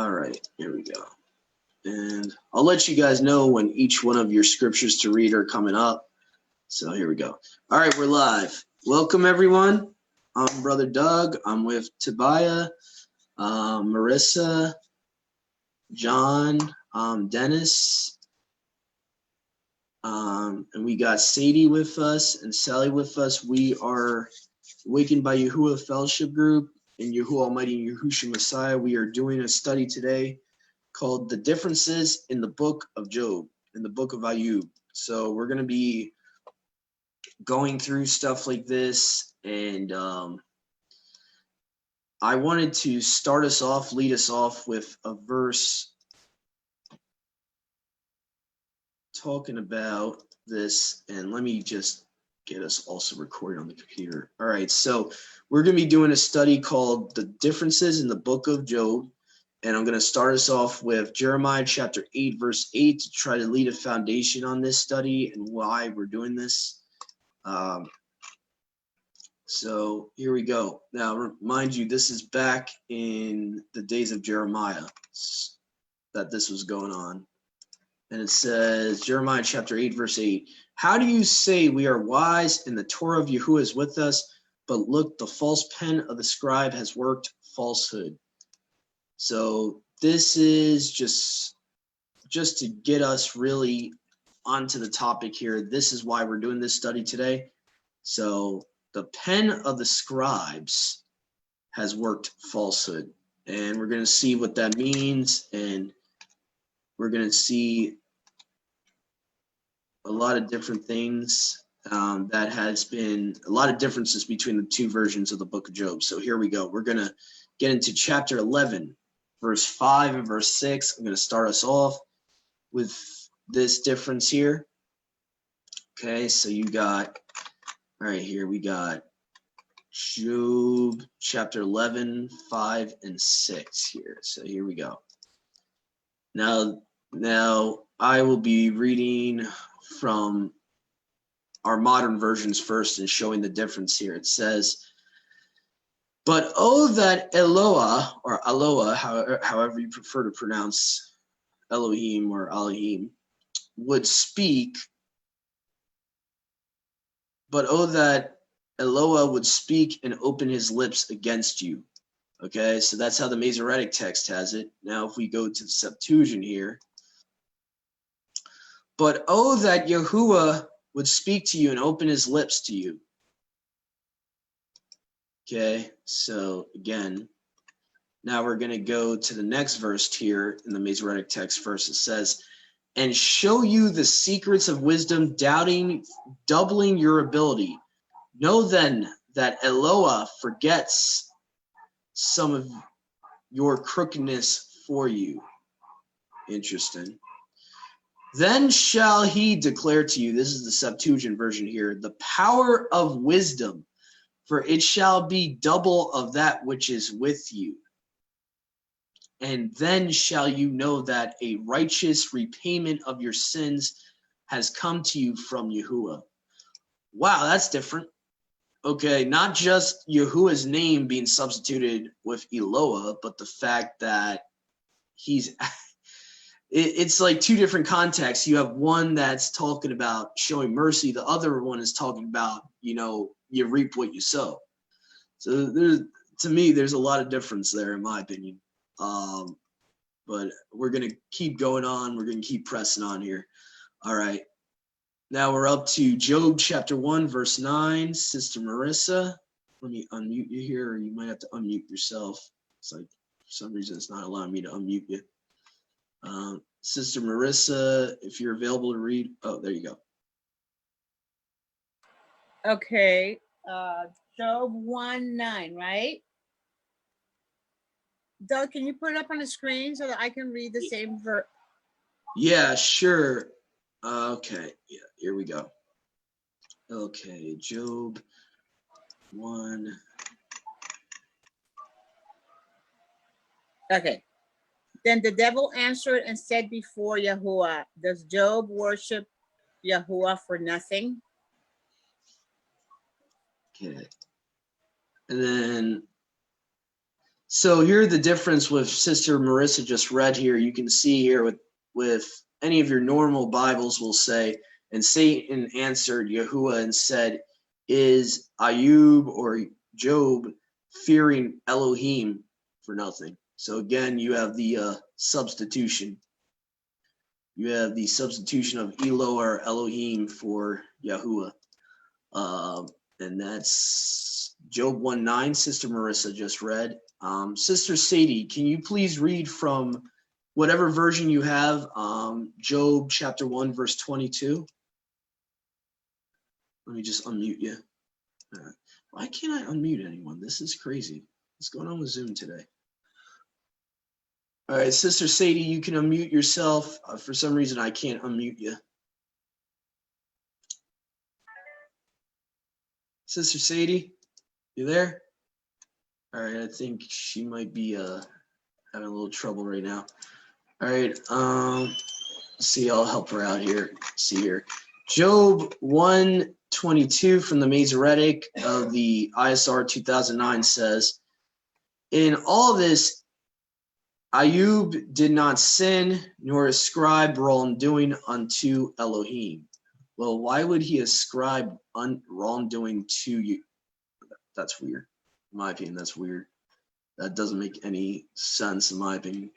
All right, here we go. And I'll let you guys know when each one of your scriptures to read are coming up. So here we go. All right, we're live. Welcome, everyone. I'm Brother Doug. I'm with Tobiah, Marissa, John, Dennis, and we got Sadie with us and Sally with us. We are Awakened by Yahuwah Fellowship Group in Yahuwah Almighty Yahushua Messiah. We are doing a study today called The Differences in the Book of Job, in the Book of YHUH. So we're going to be going through stuff like this, and I wanted to start us off, lead us off with a verse talking about this, and let me just get us also recorded on the computer. All right, so we're going to be doing a study called The Differences in the Book of Job, and I'm going to start us off with Jeremiah chapter 8, verse 8 to try to lead a foundation on this study and why we're doing this. So here we go. Now, mind you, this is back in the days of Jeremiah that this was going on. And it says, Jeremiah chapter 8, verse 8, how do you say we are wise and the Torah of Yahuwah is with us, but look, the false pen of the scribe has worked falsehood. So this is just to get us really onto the topic here. This is why we're doing this study today. So the pen of the scribes has worked falsehood. And we're going to see what that means, and we're going to see a lot of different things. That has been a lot of differences between the two versions of the book of Job. So here we go. We're going to get into chapter 11, verse 5 and verse 6. I'm going to start us off with this difference here. Okay, so you got, all right, here we got Job chapter 11, 5 and 6 here. So here we go. Now I will be reading from our modern versions first and showing the difference here. It says, but oh, that Eloah, or Eloah, however you prefer to pronounce Elohim or Elohim, would speak. But oh, that Eloah would speak and open his lips against you. Okay, so that's how the Masoretic text has it. Now, if we go to the Septuagint here, but oh, that Yahuwah would speak to you and open his lips to you. Okay, so again, now we're going to go to the next verse here in the Masoretic text first. It says, and show you the secrets of wisdom, doubling your ability. Know then that Eloah forgets some of your crookedness for you. Interesting. Then shall he declare to you, this is the Septuagint version here, the power of wisdom, for it shall be double of that which is with you. And then shall you know that a righteous repayment of your sins has come to you from Yahuwah. Wow, that's different. Okay, not just Yahuwah's name being substituted with Eloah, but the fact that he's... It's like two different contexts. You have one that's talking about showing mercy. The other one is talking about, you reap what you sow. So to me, there's a lot of difference there, in my opinion. But we're going to keep going on. We're going to keep pressing on here. All right. Now we're up to Job chapter 1, verse 9. Sister Marissa, let me unmute you here, or you might have to unmute yourself. It's like, for some reason, it's not allowing me to unmute you. Sister Marissa, if you're available to read. Oh, there you go. Okay. Job 1:9, right? Doug, can you put it up on the screen so that I can read the same verse? Yeah, sure. Okay. Yeah, here we go. Okay, Job 1. Okay. Then the devil answered and said before Yahuwah, does Job worship Yahuwah for nothing? Okay. And then So here the difference with Sister Marissa just read here. You can see here with any of your normal Bibles will say, and Satan answered Yahuwah and said, is Ayub or Job fearing Elohim for nothing? So again, you have the substitution. You have the substitution of Eloah or Elohim for Yahuwah. And that's Job 1:9, Sister Marissa just read. Sister Sadie, can you please read from whatever version you have, Job chapter 1, verse 22? Let me just unmute you. Why can't I unmute anyone? This is crazy. What's going on with Zoom today? All right, Sister Sadie, you can unmute yourself. For some reason, I can't unmute you. Sister Sadie, you there? All right, I think she might be having a little trouble right now. All right, let's see, I'll help her out here. Let's see here. Job 1:22 from the Masoretic of the ISR 2009 says, in all this, Ayub did not sin nor ascribe wrongdoing unto Elohim. Well, why would he ascribe wrongdoing to you? That's weird. In my opinion, that's weird. That doesn't make any sense in my opinion.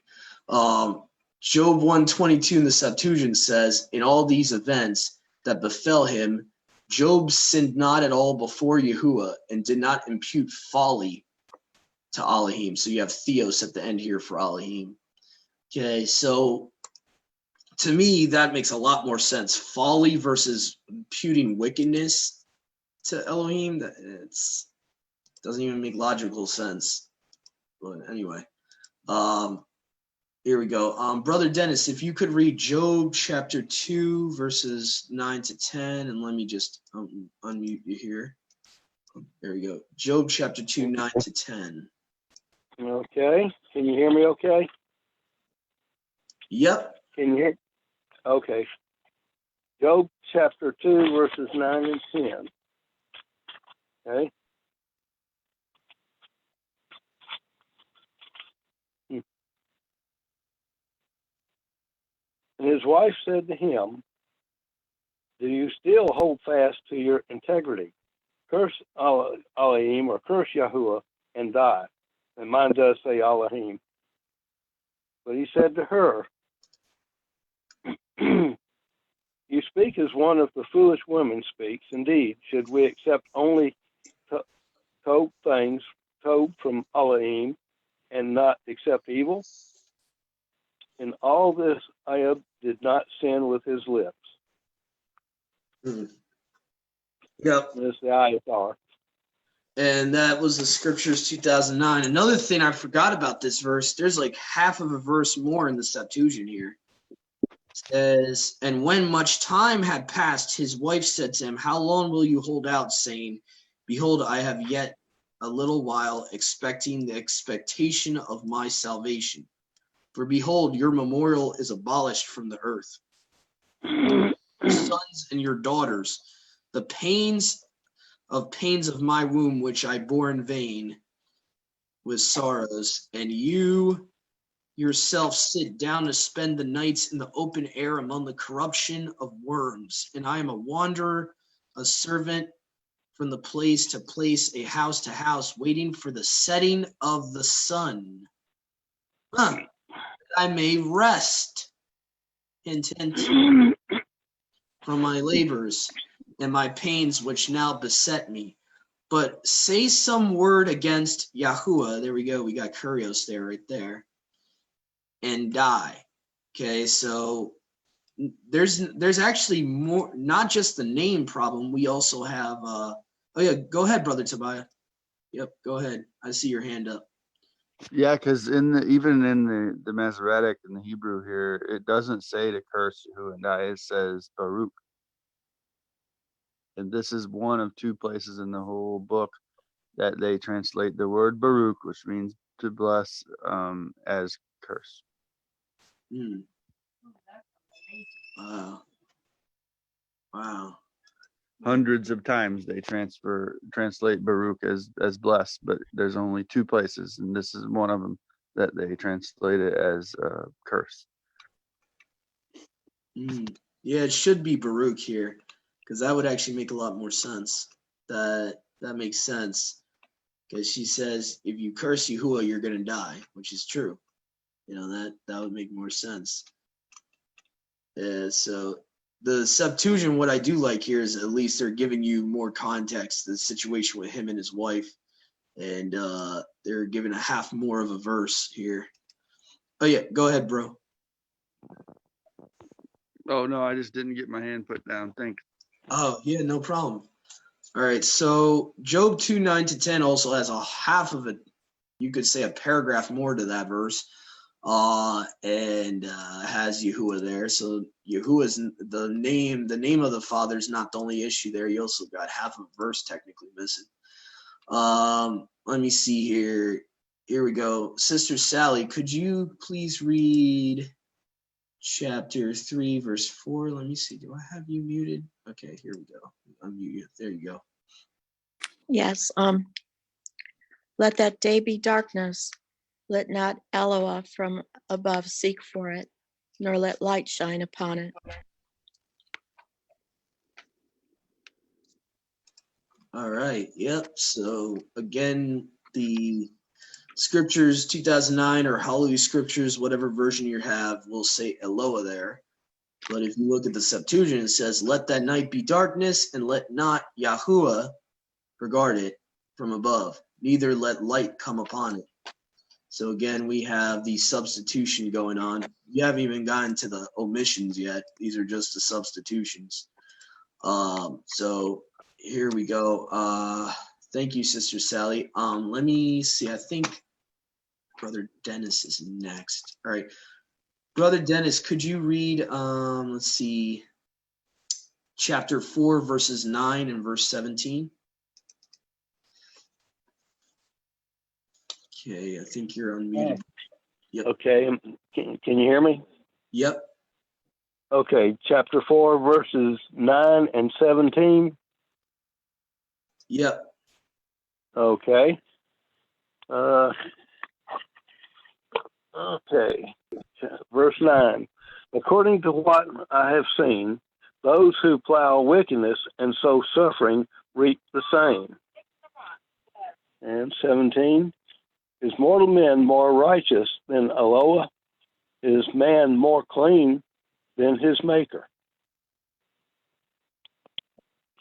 Job 1:22 in the Septuagint says, in all these events that befell him, Job sinned not at all before Yahuwah and did not impute folly to Elohim. So you have theos at the end here for Elohim. Okay, so to me, that makes a lot more sense. Folly versus imputing wickedness to Elohim, that it's doesn't even make logical sense. But anyway, here we go. Brother Dennis, if you could read Job chapter 2, verses 9 to 10, and let me just unmute you here. There we go. Job chapter 2, 9 to 10. Okay. Can you hear me okay? Yep. Can you hear? Okay. Job chapter 2, verses 9 and 10. Okay. And his wife said to him, do you still hold fast to your integrity? Curse Elohim or curse Yahuwah and die. And mine does say Elohim. But he said to her, you speak as one of the foolish women speaks. Indeed, should we accept only tob things, tob from Elohim, and not accept evil? In all this, Ayub did not sin with his lips. Yep. This is the ISR. And that was the Scriptures 2009. Another thing I forgot about this verse, there's like half of a verse more in the Septuagint here. It says, and when much time had passed, his wife said to him, how long will you hold out, saying, behold, I have yet a little while, expecting the expectation of my salvation. For behold, your memorial is abolished from the earth. Your sons and your daughters, the pains of my womb, which I bore in vain with sorrows, and you yourself sit down to spend the nights in the open air among the corruption of worms. And I am a wanderer, a servant from the place to place, a house to house, waiting for the setting of the sun. That I may rest, intent from my labors and my pains which now beset me. But say some word against Yahuwah. There we go. We got Kurios there, right there. And die. Okay, so there's actually more, not just the name problem. We also have, oh yeah, go ahead, Brother Tobiah. Yep, go ahead. I see your hand up. Yeah, because even in the Masoretic in the Hebrew here, it doesn't say to curse Yahuwah and die. It says Baruch. And this is one of two places in the whole book that they translate the word Baruch, which means to bless, as curse. Wow. Wow. hundreds of times they translate Baruch as blessed, but there's only 2 places, and this is one of them that they translate it as curse. Yeah, it should be Baruch here, because that would actually make a lot more sense. That makes sense, because she says if you curse Yahuwah, you're gonna die, which is true. You know, that would make more sense. So the Septuagint, what I do like here is at least they're giving you more context to the situation with him and his wife, and they're giving a half more of a verse here. Oh yeah, go ahead, bro. Oh no, I just didn't get my hand put down. Thanks. Oh yeah, no problem. All right, so Job 2:9-10 also has a half of it. You could say a paragraph more to that verse, and has Yahuwah there. So Yahuwah's the name of the Father is not the only issue there. You also got half a verse technically missing. Let me see here. Here we go. Sister Sally, could you please read chapter 3, verse 4? Let me see. Do I have you muted? Okay, here we go. Unmute you. There you go. Yes. Let that day be darkness. Let not Eloah from above seek for it, nor let light shine upon it. All right. Yep. So again, the scriptures 2009 or Hallelujah scriptures, whatever version you have, will say Eloah there. But if you look at the Septuagint, it says, "Let that night be darkness, and let not Yahuwah regard it from above, neither let light come upon it." So again, we have the substitution going on. You haven't even gotten to the omissions yet. These are just the substitutions. So here we go. Thank you, Sister Sally. Let me see. I think Brother Dennis is next. All right. Brother Dennis, could you read, let's see, chapter 4, verses 9 and verse 17? Okay, I think you're unmuted. Yep. Okay, can you hear me? Yep. Okay, chapter 4, verses 9 and 17. Yep. Okay. Okay. Verse 9. According to what I have seen, those who plow wickedness and sow suffering reap the same. And 17. Is mortal man more righteous than Eloah? Is man more clean than his maker?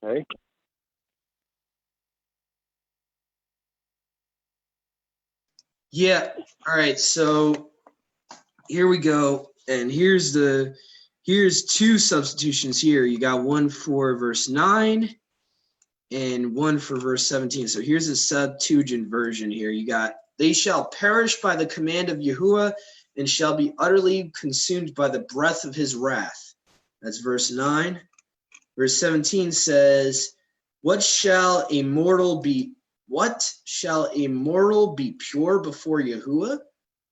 Okay. Yeah. All right. So here we go. And here's 2 substitutions here. You got one for verse 9 and one for verse 17. So here's a Septuagint version here. You got, "They shall perish by the command of Yahuwah and shall be utterly consumed by the breath of his wrath." That's verse 9. Verse 17 says, What shall a mortal be pure before Yahuwah?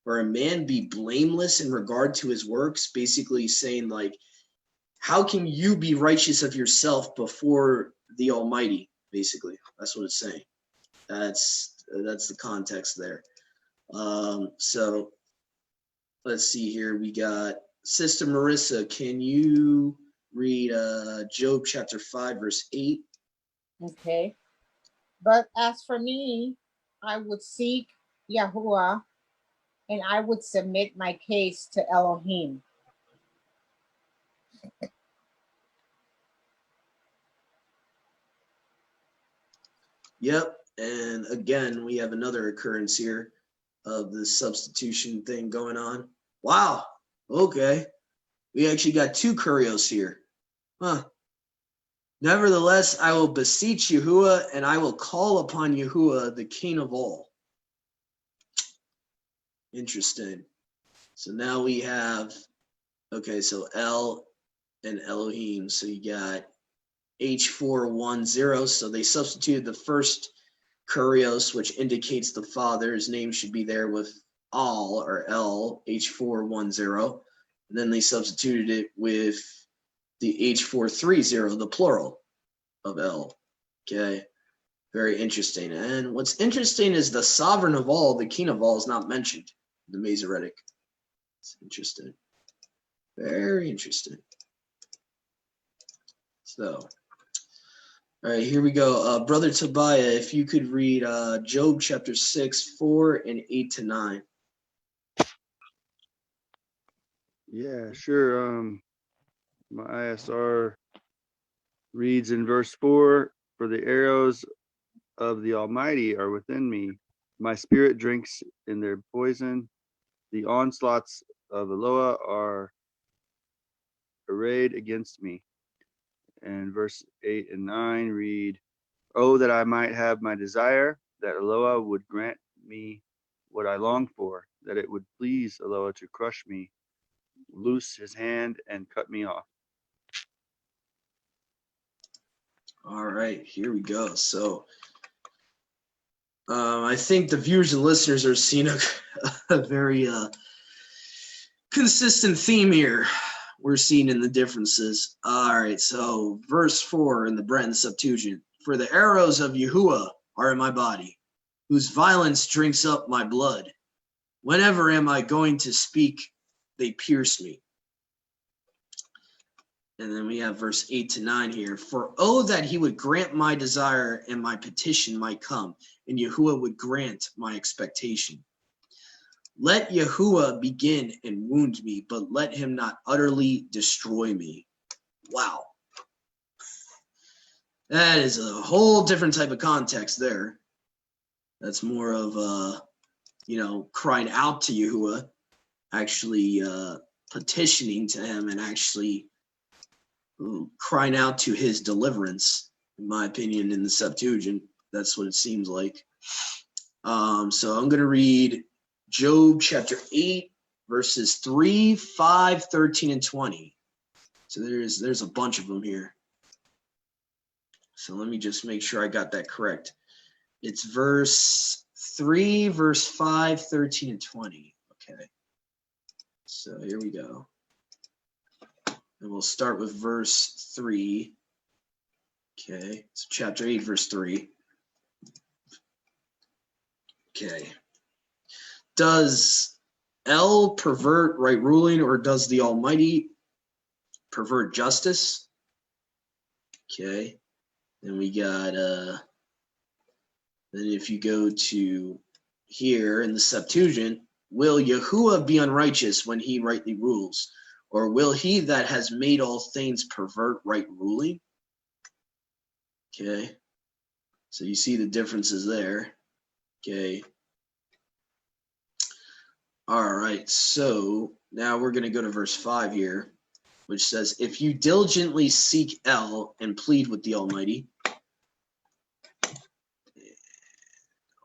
Or a man be blameless in regard to his works? Basically saying, like, how can you be righteous of yourself before the Almighty? Basically, that's what it's saying. That's the context there. So let's see here. We got Sister Marissa. Can you read Job chapter 5, verse 8? Okay. But as for me, I would seek Yahuwah, and I would submit my case to Elohim. Yep. And again, we have another occurrence here of the substitution thing going on. Wow. Okay. We actually got 2 kurios here. Huh. Nevertheless, I will beseech Yahuwah, and I will call upon Yahuwah, the King of all. Interesting. So now we have, okay, so El and Elohim. So you got H410. So they substituted the first kurios, which indicates the Father. His name should be there with Al or El, H410. And then they substituted it with the H430, the plural. of El. Okay, very interesting. And what's interesting is the sovereign of all, the king of all, is not mentioned in the Masoretic. It's interesting. Very interesting. So, all right, here we go. Brother Tobiah, if you could read Job chapter 6, 4, and 8 to 9. Yeah, sure. My ISR reads in verse 4, "For the arrows of the Almighty are within me. My spirit drinks in their poison. The onslaughts of Eloah are arrayed against me." And verse 8 and 9 read, "Oh, that I might have my desire, that Eloah would grant me what I long for, that it would please Eloah to crush me, loose his hand and cut me off." All right, here we go. So, I think the viewers and listeners are seeing a very consistent theme here we're seeing in the differences. All right, so verse 4 in the Brenton Septuagint. "For the arrows of Yahuwah are in my body, whose violence drinks up my blood. Whenever am I going to speak, they pierce me." And then we have verse 8 to 9 here. "For oh, that he would grant my desire, and my petition might come, and Yahuwah would grant my expectation. Let Yahuwah begin and wound me, but let him not utterly destroy me." Wow. That is a whole different type of context there. That's more of, crying out to Yahuwah, actually petitioning to him, and actually crying out to his deliverance, in my opinion, in the Septuagint. That's what it seems like. So I'm going to read Job chapter 8, verses 3, 5, 13, and 20. So there's a bunch of them here. So let me just make sure I got that correct. It's verse 3, verse 5, 13, and 20. Okay. So here we go. And we'll start with verse 3. Okay. So chapter 8, verse 3. Okay. "Does El pervert right ruling, or does the Almighty pervert justice?" Okay. Then we got then if you go to here in the Septuagint, "Will Yahuwah be unrighteous when he rightly rules? Or will he that has made all things pervert right ruling?" Okay. So you see the differences there. Okay. All right. So now we're going to go to verse 5 here, which says, "If you diligently seek El and plead with the Almighty."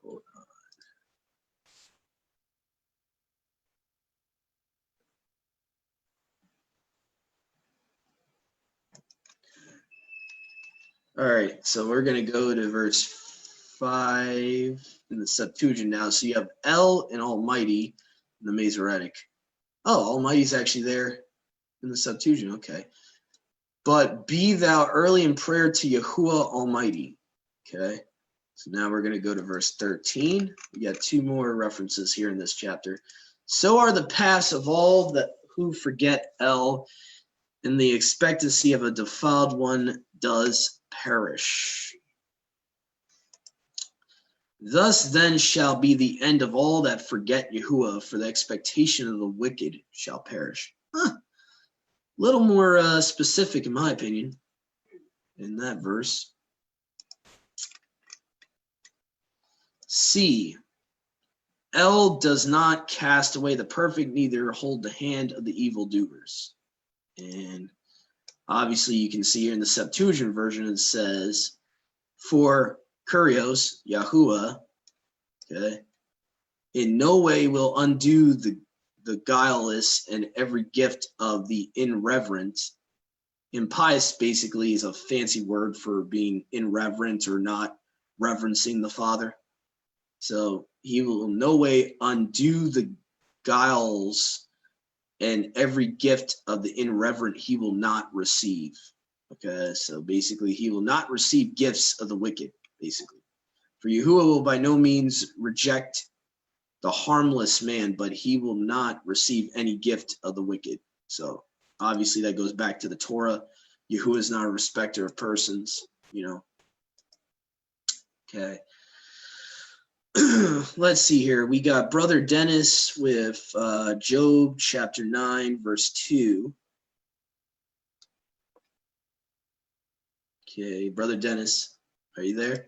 Hold on. All right, so we're going to go to verse 5 in the Septuagint now. So you have El and Almighty in the Masoretic. Oh, Almighty's actually there in the Septuagint. Okay. "But be thou early in prayer to Yahuwah Almighty." Okay. So now we're going to go to verse 13. We got two more references here in this chapter. "So are the paths of all that who forget El, and the expectancy of a defiled one does perish. Thus then shall be the end of all that forget Yahuwah, for the expectation of the wicked shall perish." Little more specific, in my opinion, in that verse. "C. El does not cast away the perfect, neither hold the hand of the evildoers." And obviously you can see here in the Septuagint version it says, "For Kurios, Yahuwah, okay, in no way will undo the guileless and every gift of the irreverent." Impious basically is a fancy word for being irreverent or not reverencing the Father. So he will in no way undo the guiles, and every gift of the irreverent he will not receive. Okay, so basically he will not receive gifts of the wicked, basically. For Yahuwah will by no means reject the harmless man, but he will not receive any gift of the wicked. So obviously that goes back to the Torah. Yahuwah is not a respecter of persons, you know. Okay. Let's see here. We got Brother Dennis with Job chapter 9, verse 2. Okay, Brother Dennis, are you there?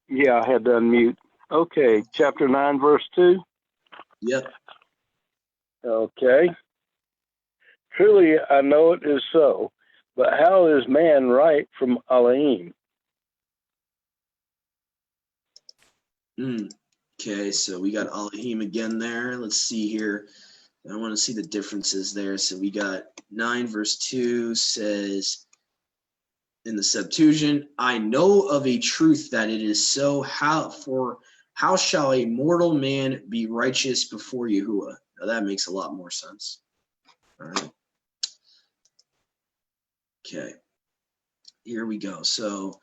Yeah, I had to unmute. Okay, chapter 9, verse 2. Yep. Okay. Truly, I know it is so, but how is man right from Elohim? Okay, so we got Elohim again there. Let's see here. I want to see the differences there. So we got 9 verse 2 says in the Septuagint, I know of a truth that it is so. How shall a mortal man be righteous before Yahuwah? Now that makes a lot more sense. All right. Okay. Here we go. So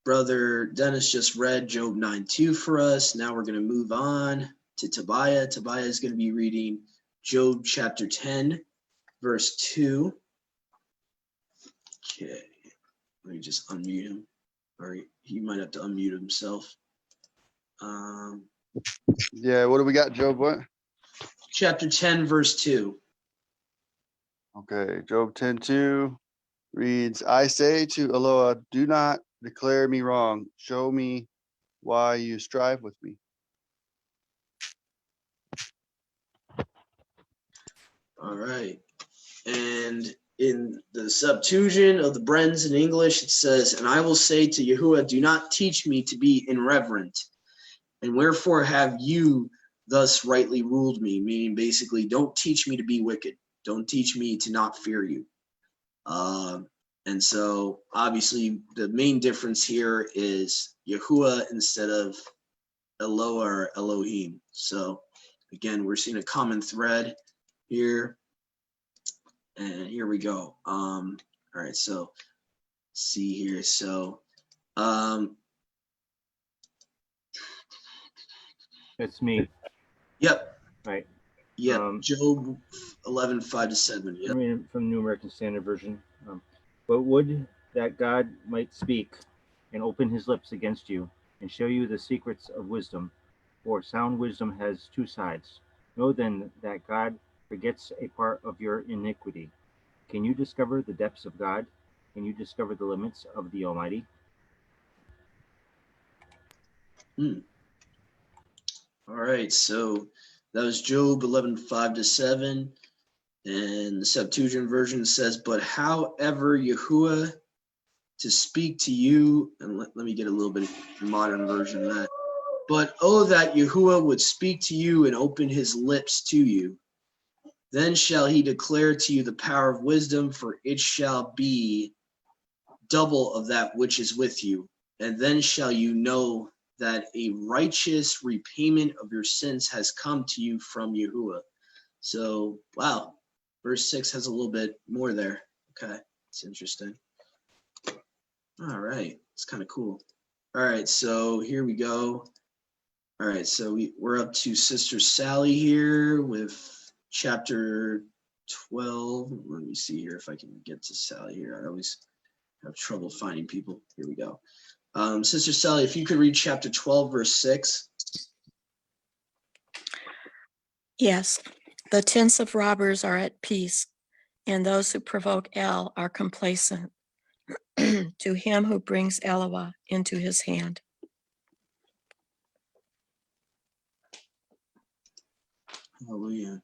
Brother Dennis just read Job 9:2 for us. Now we're going to move on to Tobiah. Tobiah is going to be reading Job chapter 10, verse 2. Okay. Let me just unmute him. Or he might have to unmute himself. Yeah, what do we got, Job? What? Chapter 10, verse 2. Okay, Job 10:2 reads, I say to Eloah, do not declare me wrong. Show me why you strive with me. All right. And in the Septuagint of the Bren's in English, it says, and I will say to Yahuwah, do not teach me to be irreverent. And wherefore have you thus rightly ruled me? Meaning basically, don't teach me to be wicked. Don't teach me to not fear you. And so obviously the main difference here is Yahuwah instead of Eloah or Elohim. So again, we're seeing a common thread here. And here we go. All right, so see here. So That's me, yep. right? Yep. Job 11, 5-7. Yep. I'm reading from the New American Standard Version. But would that God might speak and open his lips against you and show you the secrets of wisdom, for sound wisdom has two sides. Know then that God forgets a part of your iniquity. Can you discover the depths of God? Can you discover the limits of the Almighty? All right, so that was Job 11, 5-7. And the Septuagint version says, but however Yahuwah to speak to you, and let me get a little bit of modern version of that. But oh, that Yahuwah would speak to you and open his lips to you. Then shall he declare to you the power of wisdom, for it shall be double of that which is with you. And then shall you know that a righteous repayment of your sins has come to you from Yahuwah. So, wow, verse 6 has a little bit more there. Okay, it's interesting. All right, it's kind of cool. All right, so here we go. All right, so we're up to Sister Sally here with chapter 12. Let me see here if I can get to Sally here. I always have trouble finding people. Here we go. Sister Sally, if you could read chapter 12, verse 6. Yes, the tents of robbers are at peace, and those who provoke El are complacent to him who brings Eloah into his hand. Hallelujah.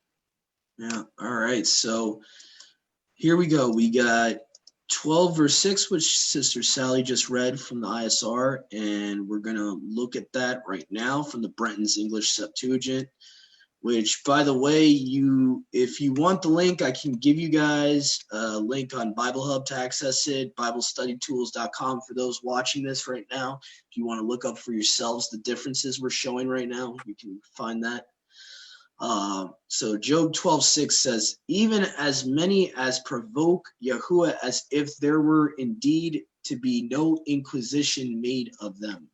Yeah, all right, so here we go. We got 12 verse 6, which Sister Sally just read from the ISR, and we're going to look at that right now from the Brenton's English Septuagint, which, by the way, if you want the link, I can give you guys a link on Bible Hub to access it, BibleStudyTools.com for those watching this right now. If you want to look up for yourselves the differences we're showing right now, you can find that. So Job 12:6 says, even as many as provoke Yahuwah as if there were indeed to be no inquisition made of them.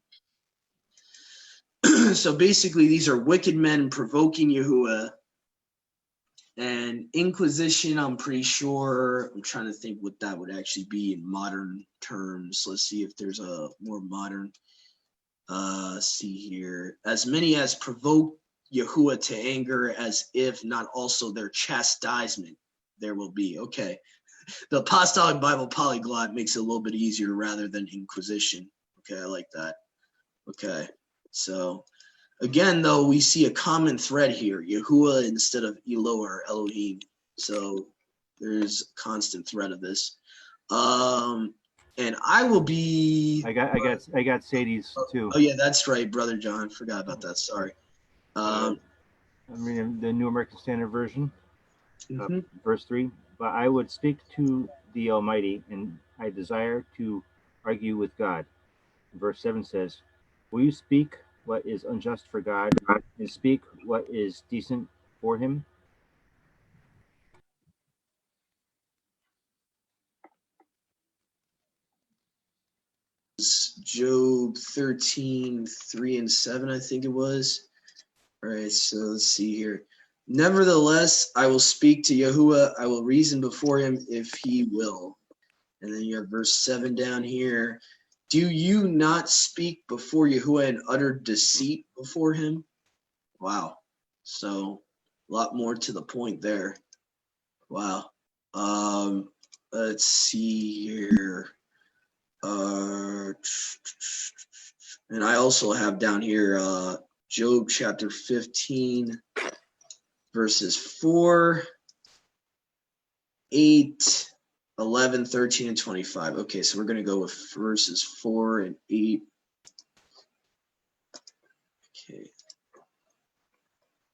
So basically, these are wicked men provoking Yahuwah. And inquisition, I'm pretty sure, I'm trying to think what that would actually be in modern terms. Let's see if there's a more modern. See here. As many as provoke Yahuwah to anger, as if not also their chastisement there will be. Okay. The Apostolic Bible Polyglot makes it a little bit easier rather than inquisition. Okay, I like that. Okay. So again, though, we see a common thread here, Yahuwah instead of Eloah or Elohim. So there's a constant thread of this. And I will be. I got Sadie's too. Oh yeah, that's right, Brother John. Forgot about that. Sorry. I'm reading the New American Standard Version, Mhm. verse 3. But I would speak to the Almighty, and I desire to argue with God. Verse 7 says, will you speak what is unjust for God, and speak what is decent for him? Job 13:3-7, I think it was. All right, so let's see here. Nevertheless, I will speak to Yahuwah. I will reason before him if he will. And then you have verse 7 down here. Do you not speak before Yahuwah and utter deceit before him? Wow. So a lot more to the point there. Wow. Let's see here. And I also have down here Job chapter 15, verses 4, 8, 11, 13, and 25. Okay, so we're going to go with verses 4 and 8.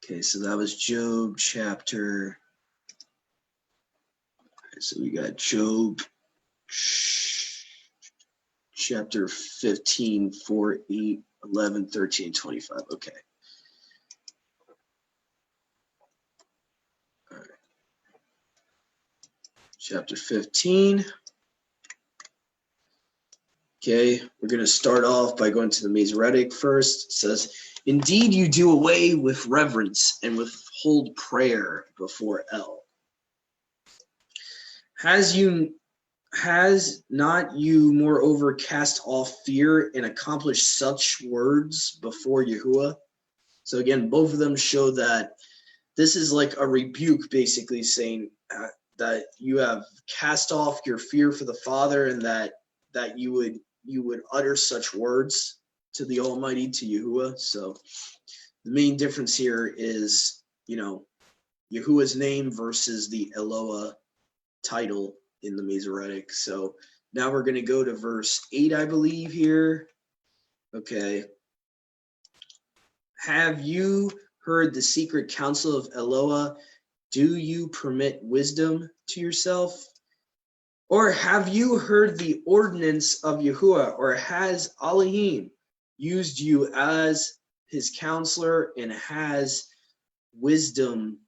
Okay, so that was Job chapter. So we got Job chapter 15, 4, 8, 11, 13, 25. Okay. All right. Chapter 15. Okay, we're going to start off by going to the Masoretic first. It says, indeed, you do away with reverence and withhold prayer before El. Has not you moreover cast off fear and accomplished such words before Yahuwah? So again, both of them show that this is like a rebuke, basically saying that you have cast off your fear for the Father, and that you would utter such words to the Almighty, to Yahuwah. So the main difference here is, Yahuwah's name versus the Eloah title in the Masoretic. So now we're going to go to verse 8, I believe, here. Okay. Have you heard the secret counsel of Eloah? Do you permit wisdom to yourself? Or have you heard the ordinance of Yahuwah? Or has Elohim used you as his counselor, and has wisdom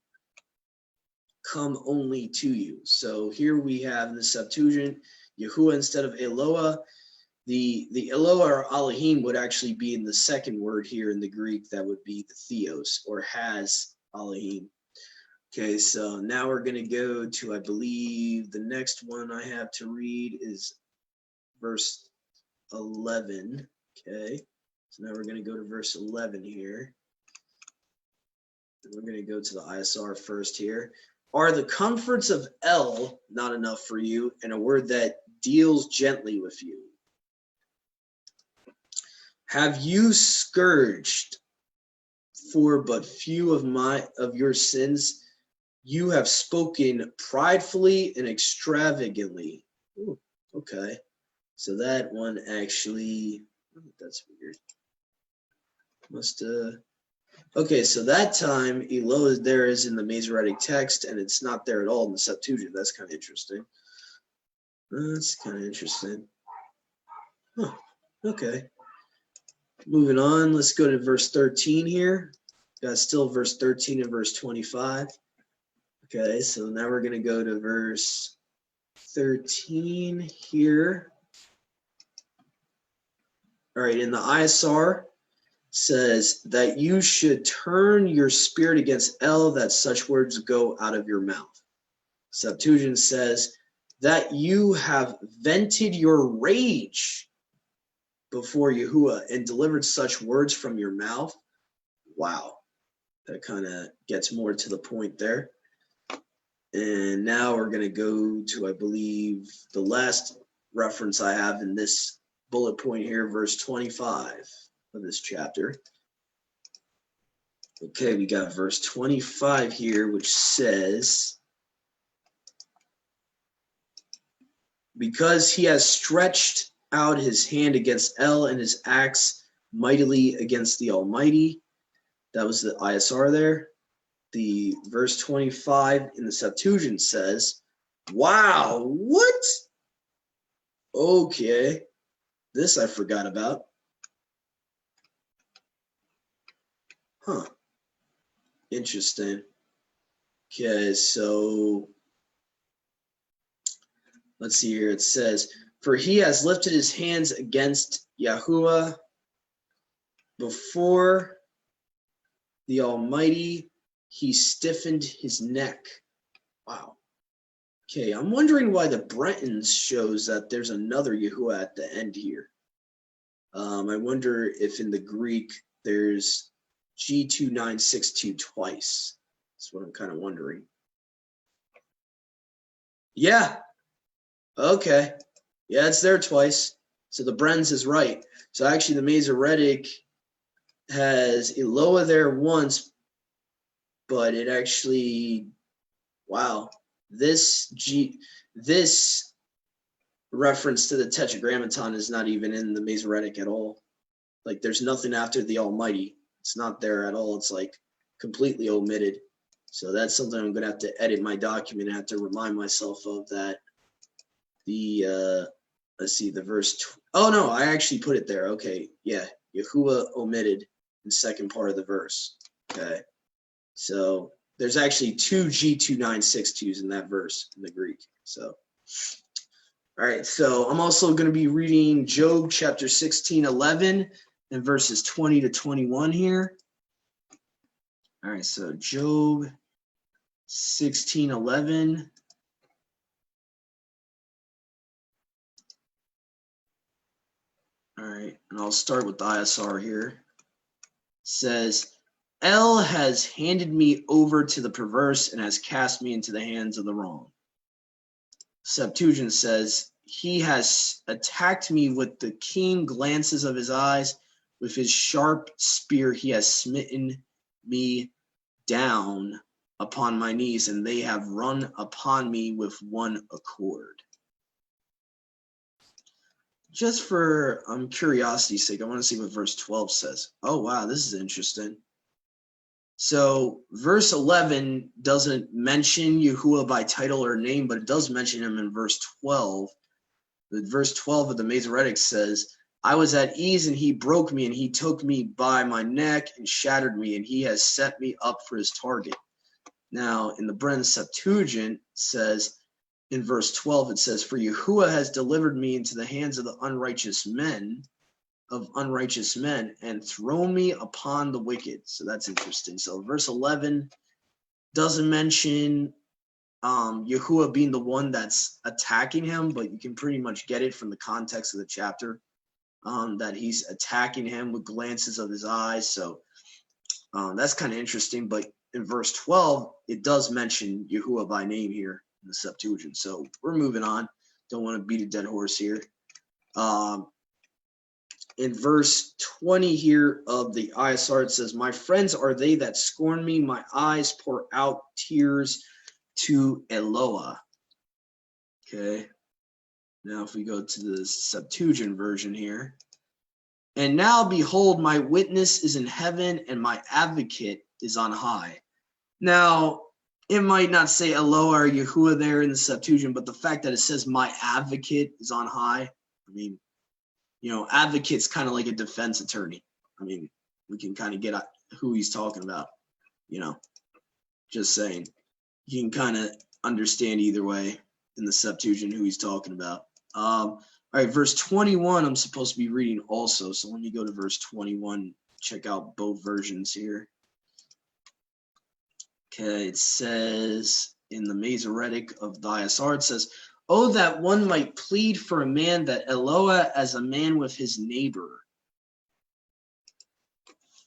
come only to you? So here we have in the Septuagint, Yahuwah instead of Eloah. The Eloah or Elohim would actually be in the second word here in the Greek. That would be the theos, or has Elohim. Okay, so now we're going to go to, I believe, the next one I have to read is verse 11. Okay, so now we're going to go to verse 11 here. And we're going to go to the ISR first here. Are the comforts of El not enough for you, and a word that deals gently with you? Have you scourged for but few of your sins? You have spoken pridefully and extravagantly. Ooh, okay. So that one actually, that's weird. Okay, so that time Eloah there is in the Masoretic text, and it's not there at all in the Septuagint. That's kind of interesting. Huh, okay. Moving on, let's go to verse 13 here. Got still verse 13 and verse 25. Okay, so now we're going to go to verse 13 here. All right, in the ISR says that you should turn your spirit against El, that such words go out of your mouth. Septuagint says that you have vented your rage before Yahuwah and delivered such words from your mouth. Wow, that kind of gets more to the point there. And now we're going to go to, I believe, the last reference I have in this bullet point here, verse 25 of this chapter. Okay, we got verse 25 here, which says, because he has stretched out his hand against El and his axe mightily against the Almighty. That was the ISR there. The verse 25 in the Septuagint says, wow, what? Okay, this I forgot about. Huh. Interesting. Okay, so let's see here. It says, for he has lifted his hands against Yahuwah before the Almighty. He stiffened his neck. Wow. Okay, I'm wondering why the Bretons shows that there's another Yahuwah at the end here. I wonder if in the Greek there's G2962 twice. That's what I'm kind of wondering. Yeah. Okay. Yeah, it's there twice. So the Brenz is right. So actually the Masoretic has Eloah there once, but it actually, wow, this reference to the Tetragrammaton is not even in the Masoretic at all. Like there's nothing after the Almighty. It's not there at all. It's like completely omitted. So that's something I'm gonna have to edit my document. I have to remind myself of that. The let's see, the verse. Oh no, I actually put it there. Okay, yeah, Yahuwah omitted in second part of the verse. Okay. So there's actually two G2962s in that verse in the Greek. So, all right. So I'm also going to be reading Job chapter 16:11 and verses 20 to 21 here. All right. So Job 16:11. All right. And I'll start with the ISR here. It says, El has handed me over to the perverse and has cast me into the hands of the wrong. Septuagint says, he has attacked me with the keen glances of his eyes. With his sharp spear, he has smitten me down upon my knees, and they have run upon me with one accord. Just for curiosity's sake, I want to see what verse 12 says. Oh, wow, this is interesting. So verse 11 doesn't mention Yahuwah by title or name, but it does mention him in verse 12. The verse 12 of the Masoretic says, I was at ease and he broke me and he took me by my neck and shattered me and he has set me up for his target. Now in the Bren Septuagint says, in verse 12 it says, for Yahuwah has delivered me into the hands of the unrighteous men, and thrown me upon the wicked. So that's interesting. So verse 11 doesn't mention Yahuwah being the one that's attacking him, but you can pretty much get it from the context of the chapter, that he's attacking him with glances of his eyes. So that's kind of interesting. But in verse 12, it does mention Yahuwah by name here in the Septuagint. So we're moving on. Don't want to beat a dead horse here. In verse 20 here of the ISR, it says, my friends are they that scorn me. My eyes pour out tears to Eloah. Okay. Now if we go to the Septuagint version here. And now behold, my witness is in heaven and my advocate is on high. Now, it might not say Eloah or Yahuwah there in the Septuagint, but the fact that it says my advocate is on high, I mean, you know, advocate's kind of like a defense attorney. I mean, we can kind of get at who he's talking about. You know, just saying. You can kind of understand either way in the Septuagint who he's talking about. All right, verse 21, I'm supposed to be reading also. So let me go to verse 21, check out both versions here. Okay, it says in the Masoretic of the ISR, it says, "Oh, that one might plead for a man that Eloah as a man with his neighbor.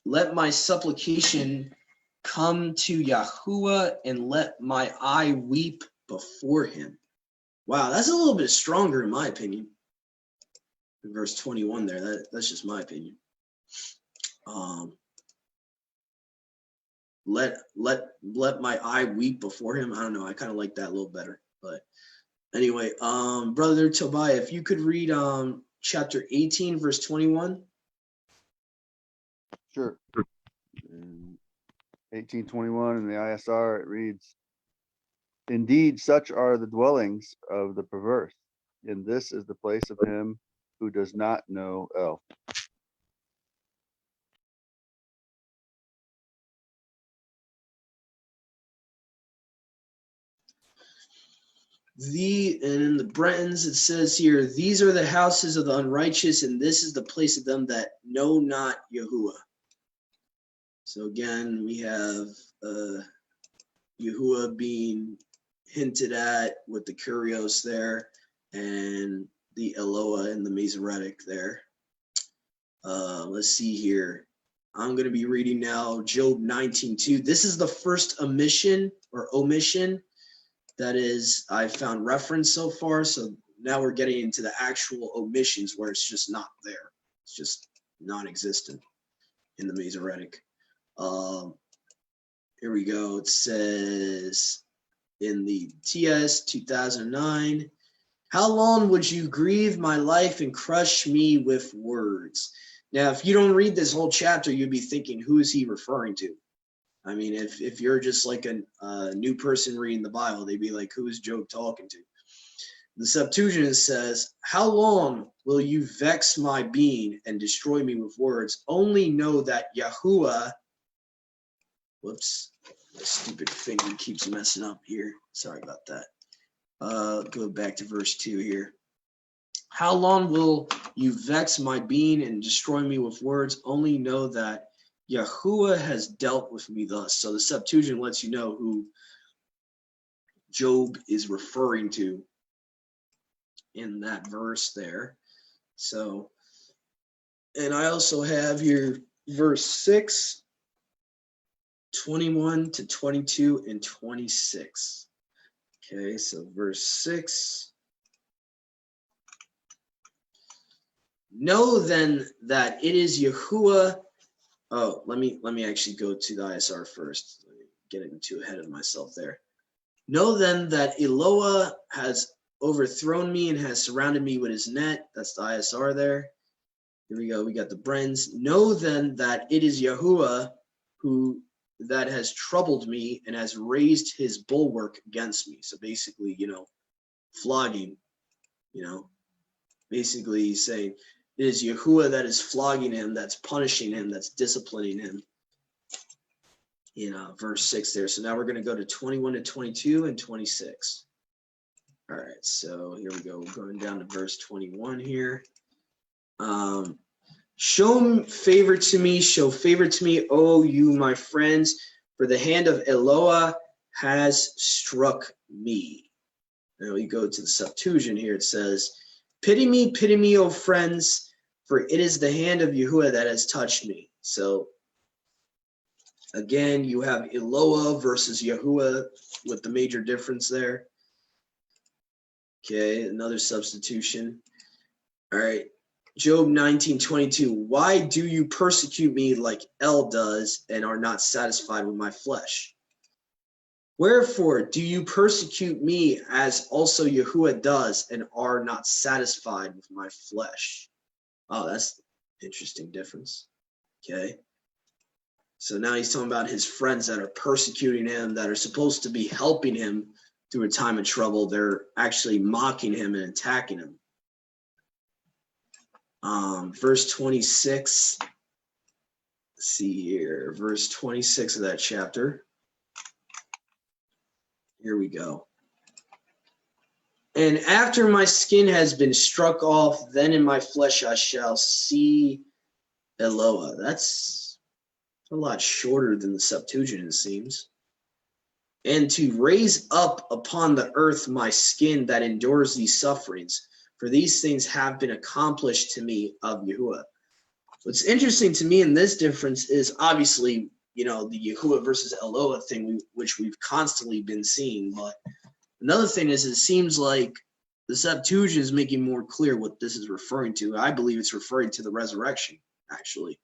Let my supplication come to Yahuwah and let my eye weep before him." Wow, that's a little bit stronger in my opinion. In verse 21 there, that's just my opinion. Let my eye weep before him. I don't know. I kind of like that a little better. But anyway, Brother Tobiah, if you could read chapter 18, verse 21. Sure. In 1821 in the ISR, it reads, "Indeed, such are the dwellings of the perverse, and this is the place of him who does not know El." And in the Bretons, it says here, "These are the houses of the unrighteous, and this is the place of them that know not Yahuwah." So again, we have Yahuwah being hinted at with the Kurios there, and the Eloah in the Masoretic there. Let's see here. I'm going to be reading now Job 19:2. This is the first omission that is I found reference so far. So now we're getting into the actual omissions where it's just not there. It's just non-existent in the Masoretic. Here we go. It says in the TS 2009, "How long would you grieve my life and crush me with words?" Now, if you don't read this whole chapter, you'd be thinking, who is he referring to? I mean, if you're just like a new person reading the Bible, they'd be like, who is Job talking to? The Septuagint says, "How long will you vex my being and destroy me with words? Only know that Yahuwah," whoops, my stupid finger keeps messing up here. Sorry about that. Go back to verse 2 here. "How long will you vex my being and destroy me with words? Only know that Yahuwah has dealt with me thus." So the Septuagint lets you know who Job is referring to in that verse there. So, and I also have here verse 6, 21 to 22 and 26. Okay, so verse 6. "Know then that it is Yahuwah." Oh, let me actually go to the ISR first. Let me get into ahead of myself there. "Know then that Eloah has overthrown me and has surrounded me with his net." That's the ISR there. Here we go. We got the Brens. "Know then that it is Yahuwah who that has troubled me and has raised his bulwark against me." So basically, flogging, basically he's saying it is Yahuwah that is flogging him, that's punishing him, that's disciplining him. Verse 6 there. So now we're going to go to 21 to 22 and 26. All right, so here we go. We're going down to verse 21 here. "Show favor to me, O you, my friends, for the hand of Eloah has struck me." Now we go to the Septuagint here. It says, pity me, O friends, for it is the hand of Yahuwah that has touched me." So again, you have Eloah versus Yahuwah with the major difference there. Okay, another substitution. All right, Job 19:22. "Why do you persecute me like El does and are not satisfied with my flesh? Wherefore do you persecute me as also Yahuwah does and are not satisfied with my flesh?" Oh, that's an interesting difference. Okay. So now he's talking about his friends that are persecuting him, that are supposed to be helping him through a time of trouble. They're actually mocking him and attacking him. Verse 26. see here, verse 26 of that chapter. Here we go. And after my skin has been struck off, then in my flesh I shall see Eloah. That's a lot shorter than the Septuagint, it seems. And to raise up upon the earth my skin that endures these sufferings, for these things have been accomplished to me of Yahuwah. What's interesting to me in this difference is obviously, you know, the Yahuwah versus Eloah thing, which we've constantly been seeing. But another thing is, it seems like the Septuagint is making more clear what this is referring to. I believe it's referring to the resurrection, actually,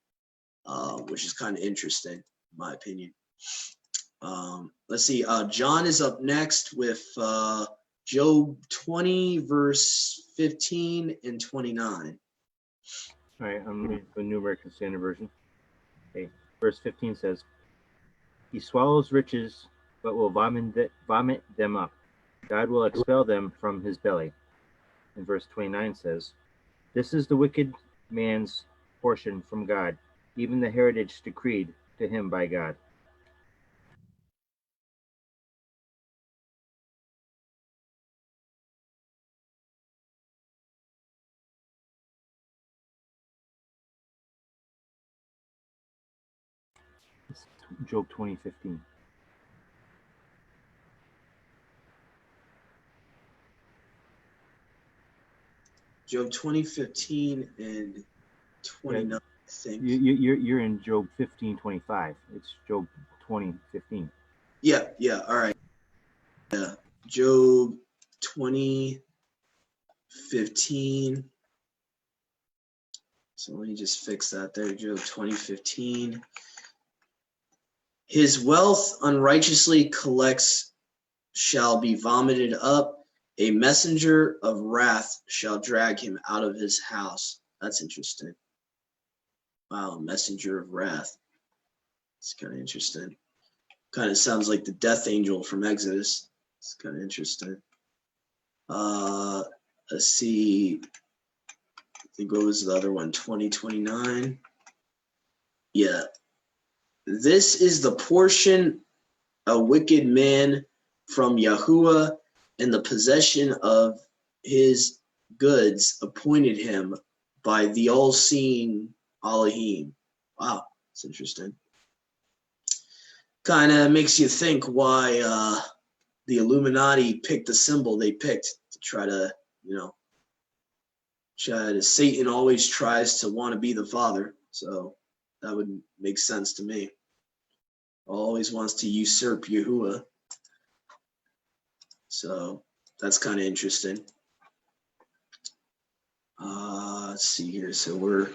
which is kind of interesting, in my opinion. Let's see. John is up next with Job 20, verse 15 and 29. All right, I'm reading the New American Standard Version. Okay, verse 15 says, "He swallows riches, but will vomit them up. God will expel them from his belly." And verse 29 says, "This is the wicked man's portion from God, even the heritage decreed to him by God." It's Job 20:15. Job 20:15 and 29, I think. You're in Job 15:25. It's Job 20:15. Yeah, all right. Yeah, Job 20:15. So let me just fix that there. Job 20:15. His wealth unrighteously collects shall be vomited up. A messenger of wrath shall drag him out of his house. That's interesting. Wow, messenger of wrath. It's kind of interesting. Kind of sounds like the death angel from Exodus. It's kind of interesting. Let's see. I think what was the other one? 2029. Yeah. This is the portion a wicked man from Yahuwah, and the possession of his goods appointed him by the all-seeing Elohim. Wow, that's interesting. Kind of makes you think why the Illuminati picked the symbol they picked to try to, Satan always tries to want to be the father, so that would make sense to me. Always wants to usurp Yahuwah. So that's kind of interesting. Let's see here. So we're,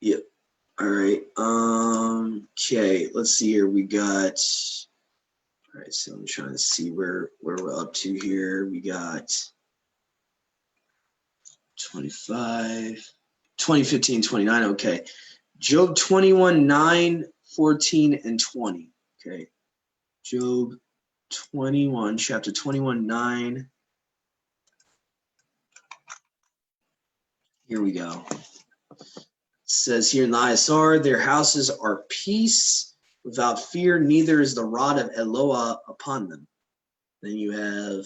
yep. All right. Okay. Let's see here. We got. All right. So I'm trying to see where we're up to here. We got 25, 2015, 29. Okay. Job 21, 9, 14, and 20. Okay. Job 21, chapter 21, 9. Here we go. It says here in the ISR, their houses are peace without fear, neither is the rod of Eloah upon them. Then you have,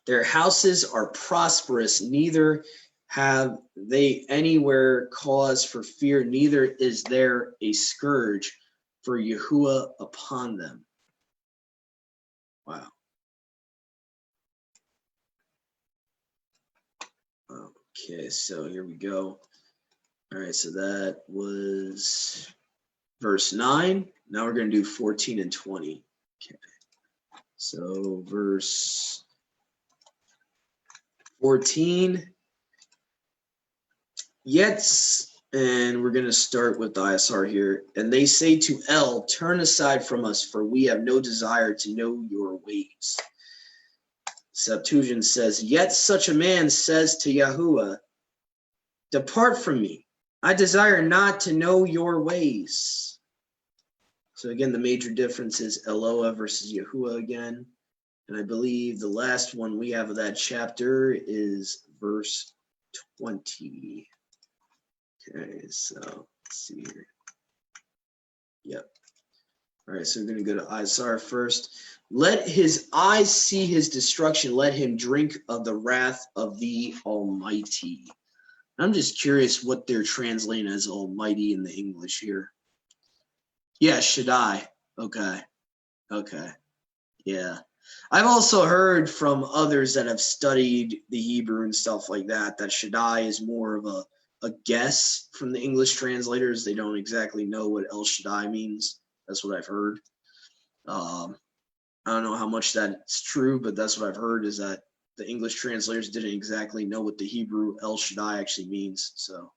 their houses are prosperous, neither have they anywhere cause for fear, neither is there a scourge for Yahuwah upon them. Wow. Okay, so here we go. All right, so that was verse 9. Now we're going to do 14 and 20. Okay. So verse 14. Yet, and we're going to start with the ISR here. And they say to El, turn aside from us, for we have no desire to know your ways. Septuagint says, yet such a man says to Yahuwah, depart from me. I desire not to know your ways. So again, the major difference is Eloah versus Yahuwah again. And I believe the last one we have of that chapter is verse 20. Okay, so let's see here. Yep. All right, so we're going to go to Isaiah first. Let his eyes see his destruction. Let him drink of the wrath of the Almighty. I'm just curious what they're translating as Almighty in the English here. Yeah, Shaddai. Okay. Okay. Yeah. I've also heard from others that have studied the Hebrew and stuff like that, that Shaddai is more of a guess from the English translators. They don't exactly know what El Shaddai means. That's what I've heard. I don't know how much that's true, but that's what I've heard, is that the English translators didn't exactly know what the Hebrew El Shaddai actually means. So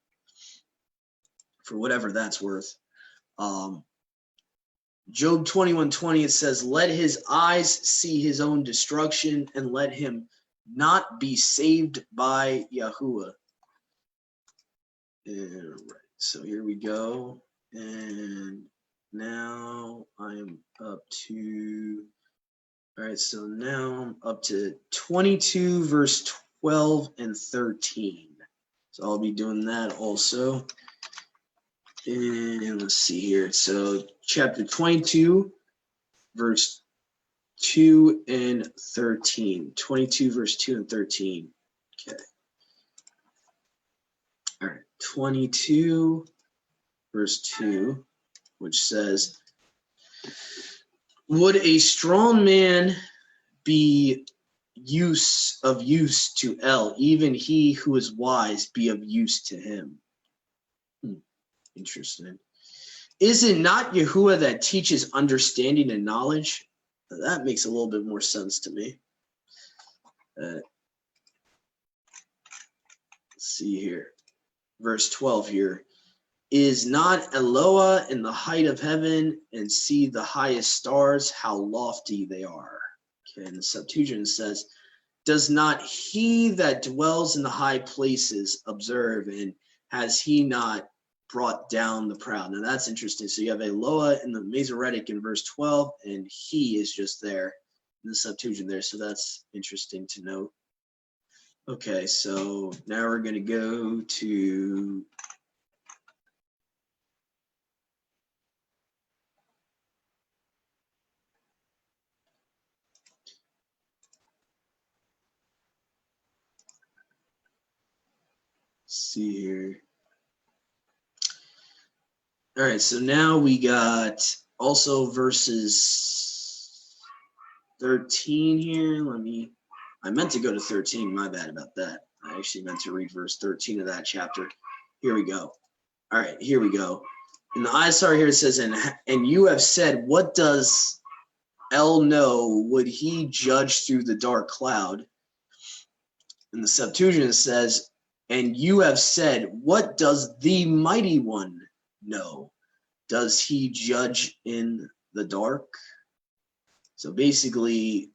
for whatever that's worth. Job 21:20, it says, let his eyes see his own destruction and let him not be saved by Yahuwah. Right, so here we go. And now I'm up to, all right, so now I'm up to 22, verse 12 and 13. So I'll be doing that also. And let's see here. So chapter 22, verse 2 and 13. 22, verse 2 and 13. Okay. All right. 22, verse 2, which says, would a strong man be of use to El, even he who is wise be of use to him? Interesting. Is it not Yahuwah that teaches understanding and knowledge? That makes a little bit more sense to me. Let's see here. Verse 12 here. Is not Eloah in the height of heaven, and see the highest stars, how lofty they are? Okay, and the Septuagint says, does not he that dwells in the high places observe, and has he not brought down the proud? Now that's interesting. So you have Eloah in the Masoretic in verse 12, and he is just there in the Septuagint there. So that's interesting to note. Okay, so now we're going to go to see here. All right, so now we got also verses 13 here. I meant to go to 13, my bad about that. I actually meant to read verse 13 of that chapter. Here we go. All right, here we go. In the ISR here it says, and you have said, what does El know? Would he judge through the dark cloud? And the Septuagint says, and you have said, what does the mighty one know? Does he judge in the dark? So basically,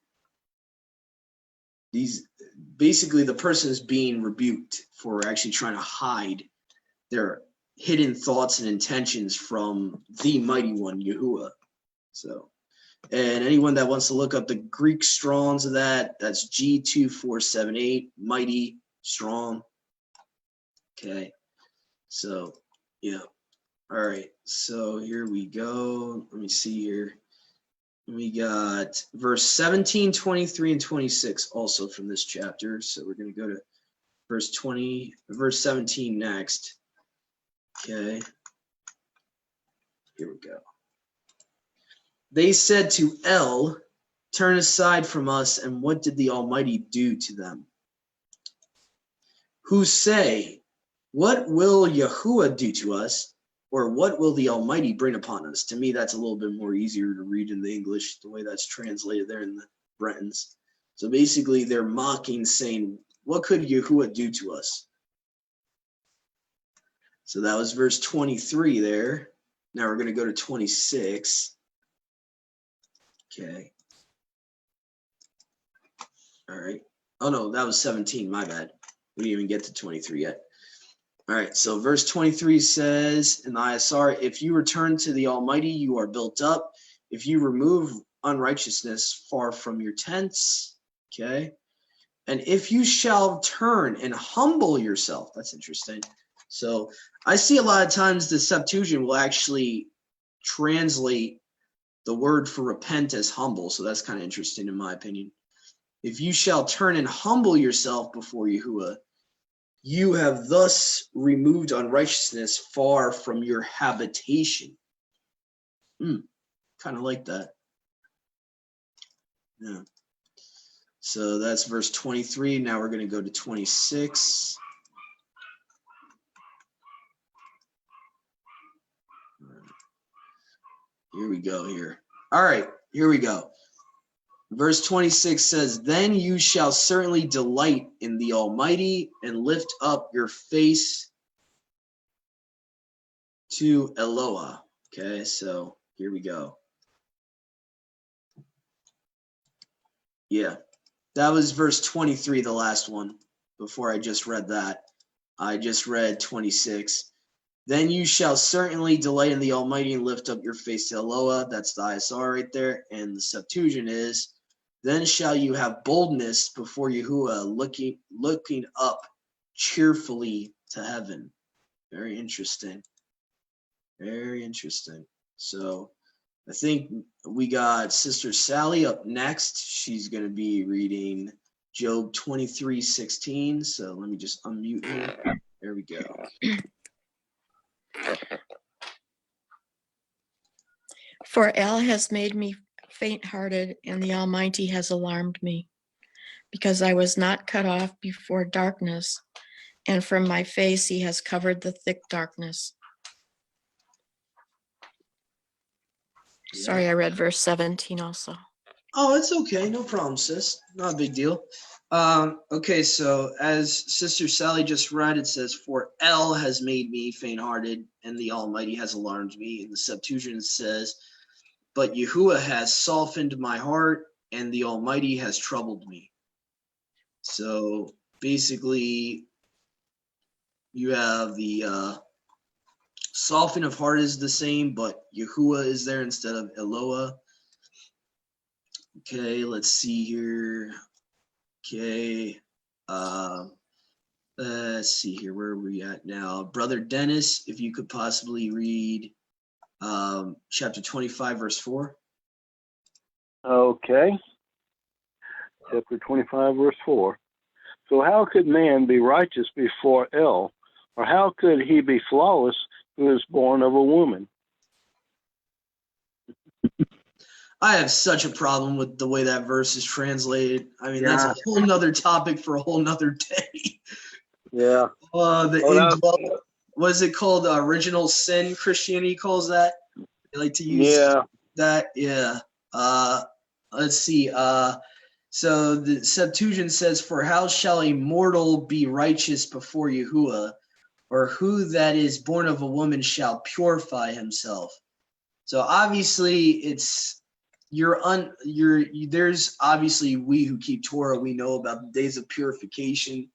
the person is being rebuked for actually trying to hide their hidden thoughts and intentions from the mighty one, Yahuwah. So, and anyone that wants to look up the Greek Strongs of that, that's G2478, mighty, strong. Okay, so yeah. All right, so here we go. Let me see here. We got verse 17, 23, and 26 also from this chapter. So we're going to go to verse 17 next. Okay. Here we go. They said to El, turn aside from us, and what did the Almighty do to them? Who say, what will Yahuwah do to us? Or what will the Almighty bring upon us? To me, that's a little bit more easier to read in the English, the way that's translated there in the Bretons. So basically, they're mocking, saying, what could Yahuwah do to us? So that was verse 23 there. Now we're going to go to 26. Okay. All right. Oh, no, that was 17. My bad. We didn't even get to 23 yet. All right, so verse 23 says in the ISR, if you return to the Almighty, you are built up. If you remove unrighteousness far from your tents, okay? And if you shall turn and humble yourself, that's interesting. So I see a lot of times the Septuagint will actually translate the word for repent as humble. So that's kind of interesting in my opinion. If you shall turn and humble yourself before Yahuwah, you have thus removed unrighteousness far from your habitation. Kind of like that. Yeah. So that's verse 23. Now we're going to go to 26. Here we go here. All right, here we go. Verse 26 says, then you shall certainly delight in the Almighty and lift up your face to Eloah. Okay, so here we go. Yeah, that was verse 23, the last one, before I just read that. I just read 26. Then you shall certainly delight in the Almighty and lift up your face to Eloah. That's the ISR right there. And the Septuagint is, then shall you have boldness before Yahuwah, looking up cheerfully to heaven. Very interesting. Very interesting. So I think we got Sister Sally up next. She's going to be reading Job 23:16. So let me just unmute her. There we go. For El has made me faint-hearted, and the Almighty has alarmed me, because I was not cut off before darkness, and from my face he has covered the thick darkness. Yeah. Sorry, I read verse 17 also. Oh, it's okay. No problem, sis. Not a big deal. Okay, so as Sister Sally just read, it says, for El has made me faint-hearted, and the Almighty has alarmed me. And the Septuagint says, but Yahuwah has softened my heart, and the Almighty has troubled me. So basically, you have the soften of heart is the same, but Yahuwah is there instead of Eloah. Okay, let's see here. Okay, let's see here. Where are we at now? Brother Dennis, if you could possibly read chapter 25, verse 4. Okay. Chapter 25, verse 4. So how could man be righteous before El? Or how could he be flawless who is born of a woman? I have such a problem with the way that verse is translated. I mean, that's a whole nother topic for a whole nother day. Yeah. The indwelt, what is it called? Original sin, Christianity calls that. They like to use that. Yeah. Let's see. So the Septuagint says, for how shall a mortal be righteous before Yahuwah? Or who that is born of a woman shall purify himself? So obviously it's there's obviously we who keep Torah, we know about the days of purification,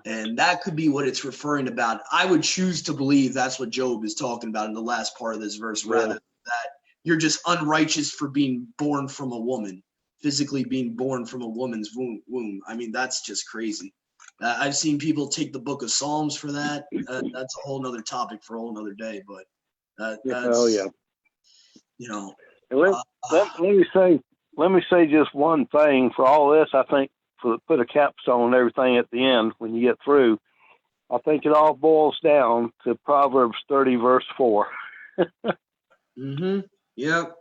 and that could be what it's referring about. I would choose to believe that's what Job is talking about in the last part of this verse, rather than that you're just unrighteous for being born from a woman, physically being born from a woman's womb. I mean, that's just crazy. I've seen people take the book of Psalms for that. That's a whole nother topic for a whole nother day, but that's, you know. Let me say just one thing for all this. I think put a capstone on everything at the end when you get through. I think it all boils down to Proverbs 30, verse 4. Yep.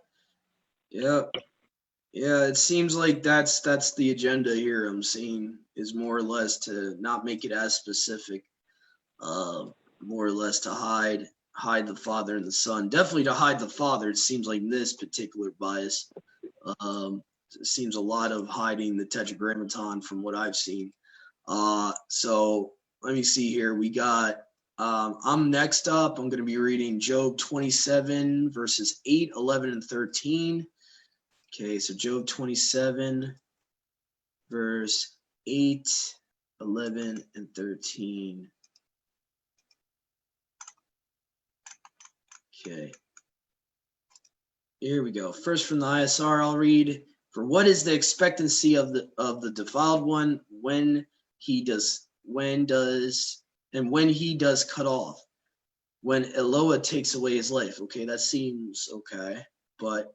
Yeah, it seems like that's the agenda here I'm seeing, is more or less to not make it as specific, more or less to hide the Father and the Son. Definitely to hide the Father, it seems like in this particular bias. It seems a lot of hiding the Tetragrammaton from what I've seen. So let me see here. We got, I'm next up. I'm going to be reading Job 27, verses 8, 11, and 13. Okay, so Job 27, verse 8, 11, and 13. Okay. Here we go. First from the ISR, I'll read. For what is the expectancy of the defiled one when he does cut off? When Eloah takes away his life. Okay, that seems okay. But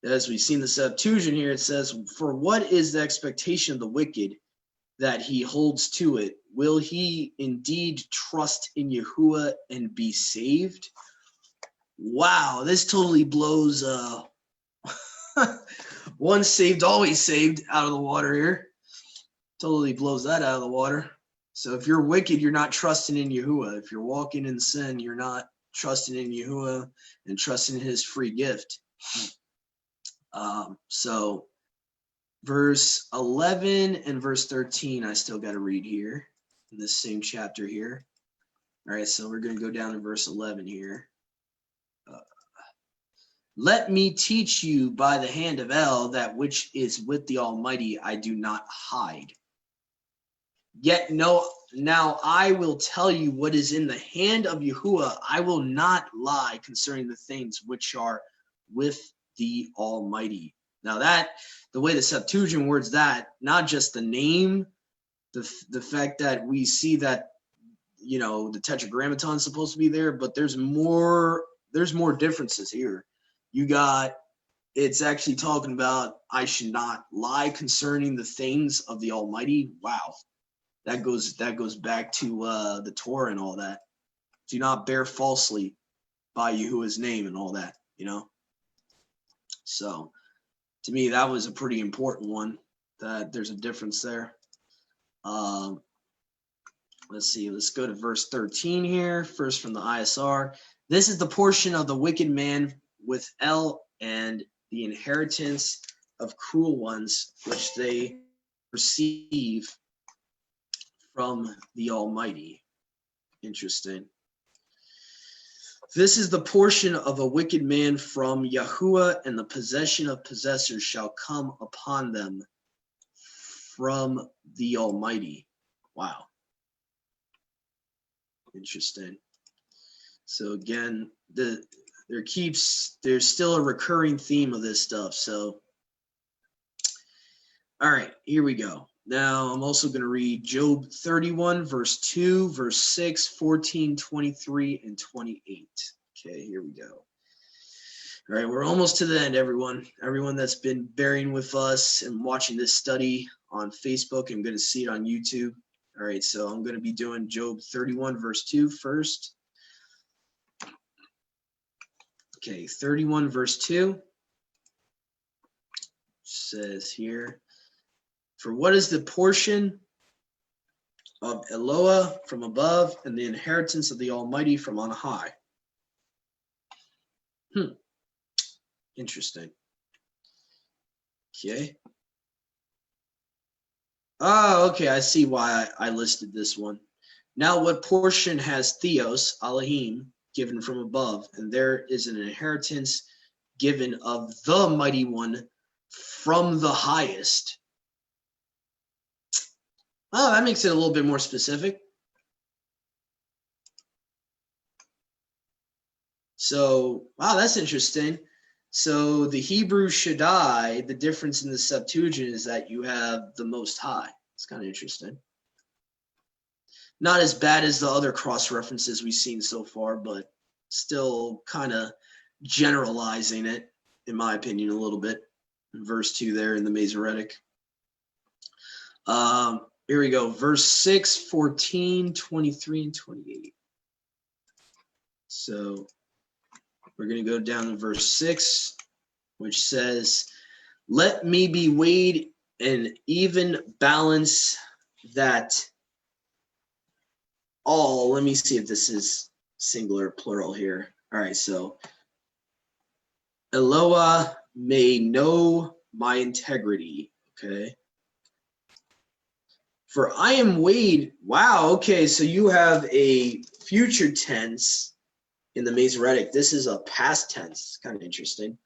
as we see in the Septuagint here, it says, for what is the expectation of the wicked that he holds to it? Will he indeed trust in Yahuwah and be saved? Wow, this totally blows once saved, always saved out of the water here. Totally blows that out of the water. So if you're wicked, you're not trusting in Yahuwah. If you're walking in sin, you're not trusting in Yahuwah and trusting in his free gift. So verse 11 and verse 13, I still got to read here in this same chapter here. All right, so we're going to go down to verse 11 here. Let me teach you by the hand of El that which is with the Almighty I do not hide. Yet now I will tell you what is in the hand of Yahuwah. I will not lie concerning the things which are with the Almighty. Now that, the way the Septuagint words that, not just the name, the fact that we see that, the Tetragrammaton is supposed to be there, but there's more differences here. It's actually talking about I should not lie concerning the things of the Almighty. Wow. That goes back to the Torah and all that. Do not bear falsely by Yahuwah's name and all that, So to me, that was a pretty important one, that there's a difference there. Let's see, let's go to verse 13 here, first from the ISR. This is the portion of the wicked man with El and the inheritance of cruel ones, which they receive from the Almighty. Interesting. This is the portion of a wicked man from Yahuwah, and the possession of possessors shall come upon them from the Almighty. Wow. Interesting. So again, there's still a recurring theme of this stuff. So, all right, here we go. Now I'm also going to read Job 31, verse 2, verse 6, 14, 23, and 28. Okay, here we go. All right, we're almost to the end, everyone. Everyone that's been bearing with us and watching this study on Facebook and going to see it on YouTube. All right, so I'm going to be doing Job 31, verse 2 first. Okay, 31, verse 2 says here, for what is the portion of Eloah from above and the inheritance of the Almighty from on high? Interesting. Okay. Oh, okay, I see why I listed this one. Now what portion has Theos, Elohim, given from above, and there is an inheritance given of the mighty one from the highest. Oh, that makes it a little bit more specific. So, wow, that's interesting. So the Hebrew Shaddai, the difference in the Septuagint is that you have the Most High. It's kind of interesting. Not as bad as the other cross references we've seen so far, but still kind of generalizing it, in my opinion, a little bit. In verse 2 there in the Masoretic. Here we go. Verse 6, 14, 23, and 28. So we're going to go down to verse 6, which says, let me be weighed in even balance that all, let me see if this is singular or plural here. All right, so Eloah may know my integrity, okay? For I am weighed. Wow, okay, so you have a future tense in the Masoretic. This is a past tense. It's kind of interesting.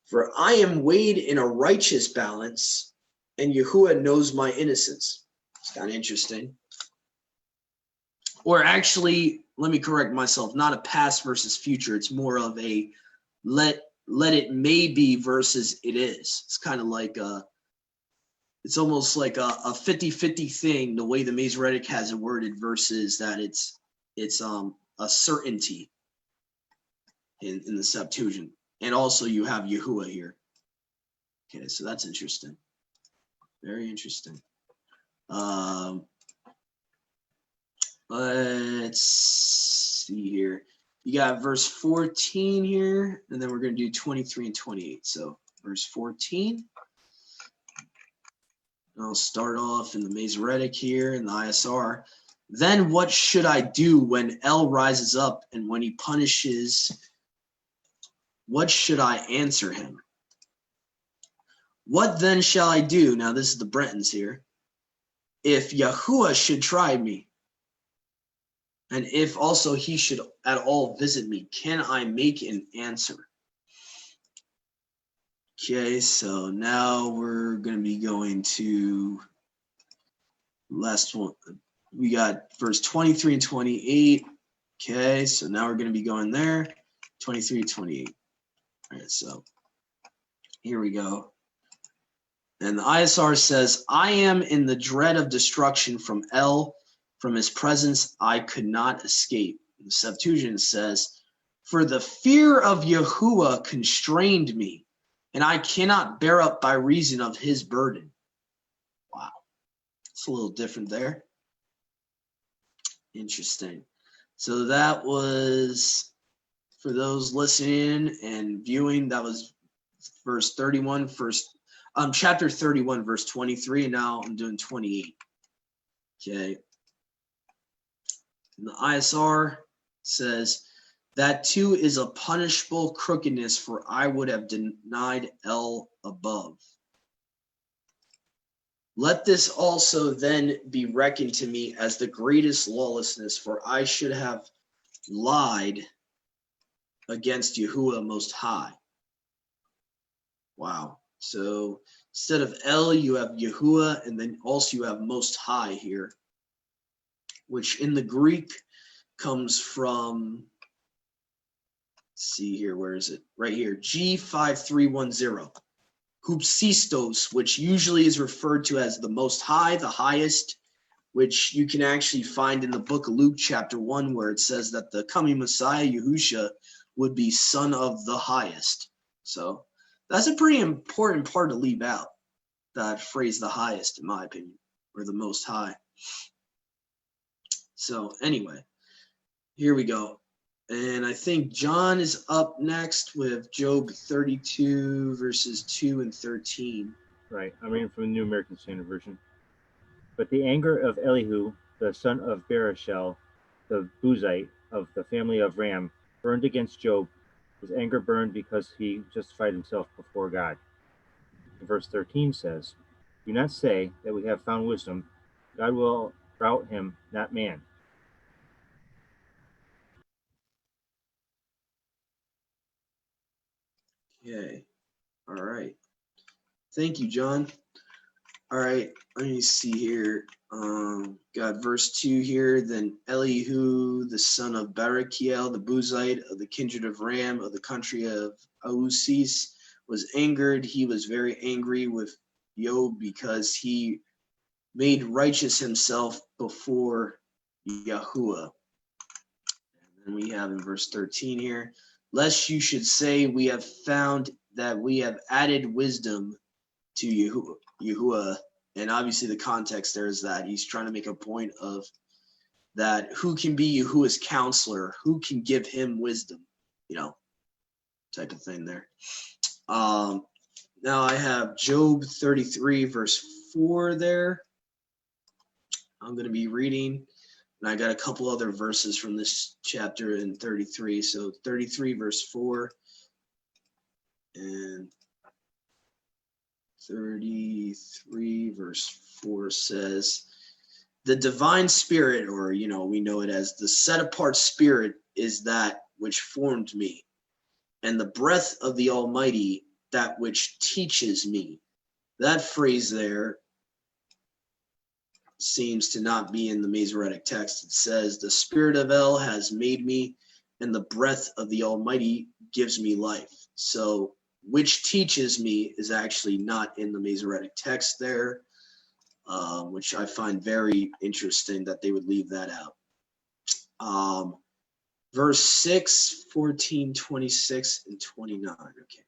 For I am weighed in a righteous balance, and Yahuwah knows my innocence. It's kind of interesting. Or actually, let me correct myself, not a past versus future. It's more of a let let it may be versus it is. It's kind of like it's almost like a 50-50 thing, the way the Masoretic has it worded versus that it's a certainty in the Septuagint. And also you have Yahuwah here. Okay, so that's interesting. Very interesting. Let's see here. You got verse 14 here, and then we're going to do 23 and 28. So verse 14. I'll start off in the Masoretic here in the ISR. Then what should I do when El rises up and when he punishes? What should I answer him? What then shall I do? Now this is the Bretons here. If Yahuwah should try me, and if also he should at all visit me, can I make an answer? Okay, so now we're going to be going to last one. We got verse 23 and 28. Okay, so now we're going to be going there, 23 and 28. All right, so here we go. And the ISR says, I am in the dread of destruction from El. From his presence I could not escape. The Septuagint says, for the fear of Yahuwah constrained me, and I cannot bear up by reason of his burden. Wow. It's a little different there. Interesting. So that was, for those listening and viewing, that was verse 31, chapter 31, verse 23, and now I'm doing 28. Okay. And the ISR says, that too is a punishable crookedness, for I would have denied El above. Let this also then be reckoned to me as the greatest lawlessness, for I should have lied against Yahuwah Most High. Wow. So instead of El, you have Yahuwah, and then also you have Most High here, which in the Greek comes from, let's see here, where is it? Right here, G5310. Hoopsistos, which usually is referred to as the Most High, the highest, which you can actually find in the book of Luke chapter 1, where it says that the coming Messiah, Yahusha, would be son of the highest. So that's a pretty important part to leave out, that phrase, the highest, in my opinion, or the Most High. So anyway, here we go. And I think John is up next with Job 32, verses 2 and 13. Right. I'm reading from the New American Standard Version. But the anger of Elihu, the son of Bereshel, the Buzite of the family of Ram, burned against Job. His anger burned because he justified himself before God. And verse 13 says, do not say that we have found wisdom. God will rout him, not man. Okay. All right. Thank you, John. All right. Let me see here. Got verse 2 here. Then Elihu, the son of Barakiel, the Buzite of the kindred of Ram of the country of Ausis, was angered. He was very angry with Job because he made righteous himself before Yahuwah. And then we have in verse 13 here, lest you should say, we have found that we have added wisdom to Yahuwah. And obviously the context there is that he's trying to make a point of that who can be Yahuwah's counselor, who can give him wisdom, type of thing there. Now I have Job 33, verse 4 there. I'm going to be reading, and I got a couple other verses from this chapter in 33. So 33, verse 4, and 33, verse 4 says, the divine spirit, or, we know it as the set apart spirit, is that which formed me, and the breath of the Almighty, that which teaches me. That phrase there seems to not be in the Masoretic text. It says, the spirit of El has made me, and the breath of the Almighty gives me life. So which teaches me is actually not in the Masoretic text there, which I find very interesting that they would leave that out. Verse 6, 14, 26, and 29. Okay.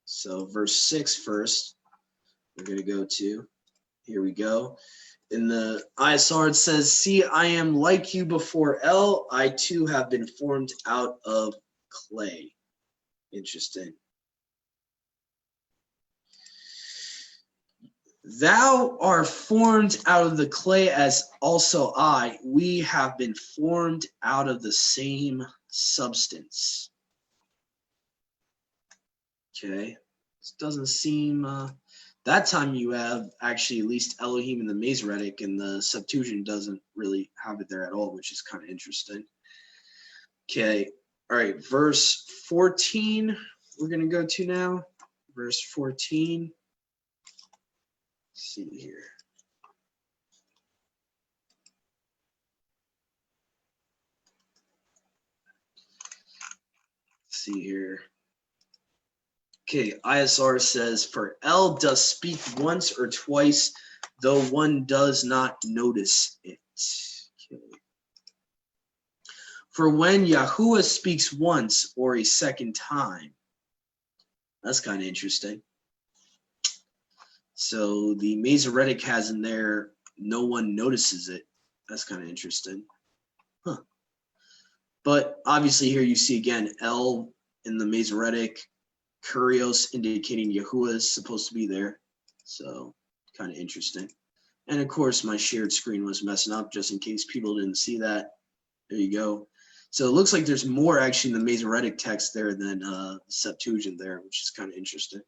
So verse 6 first, we're going to go to. Here we go. In the ISR, it says, "See, I am like you before El. I too have been formed out of clay." Interesting. "Thou art formed out of the clay as also I. We have been formed out of the same substance." Okay. This doesn't seem... that time you have actually at least Elohim in the Masoretic, and the Septuagint doesn't really have it there at all, which is kind of interesting. Okay. All right. Verse 14, we're going to go to now. Verse 14. Let's see here. Let's see here. Okay, ISR says, "For El does speak once or twice, though one does not notice it." Okay. "For when Yahuwah speaks once or a second time," that's kind of interesting. So the Masoretic has in there, "no one notices it." That's kind of interesting. Huh. But obviously here you see again, El in the Masoretic, Kurios indicating Yahuwah is supposed to be there. So kind of interesting. And of course, my shared screen was messing up, just in case people didn't see that. There you go. So it looks like there's more actually in the Masoretic text there than Septuagint there, which is kind of interesting.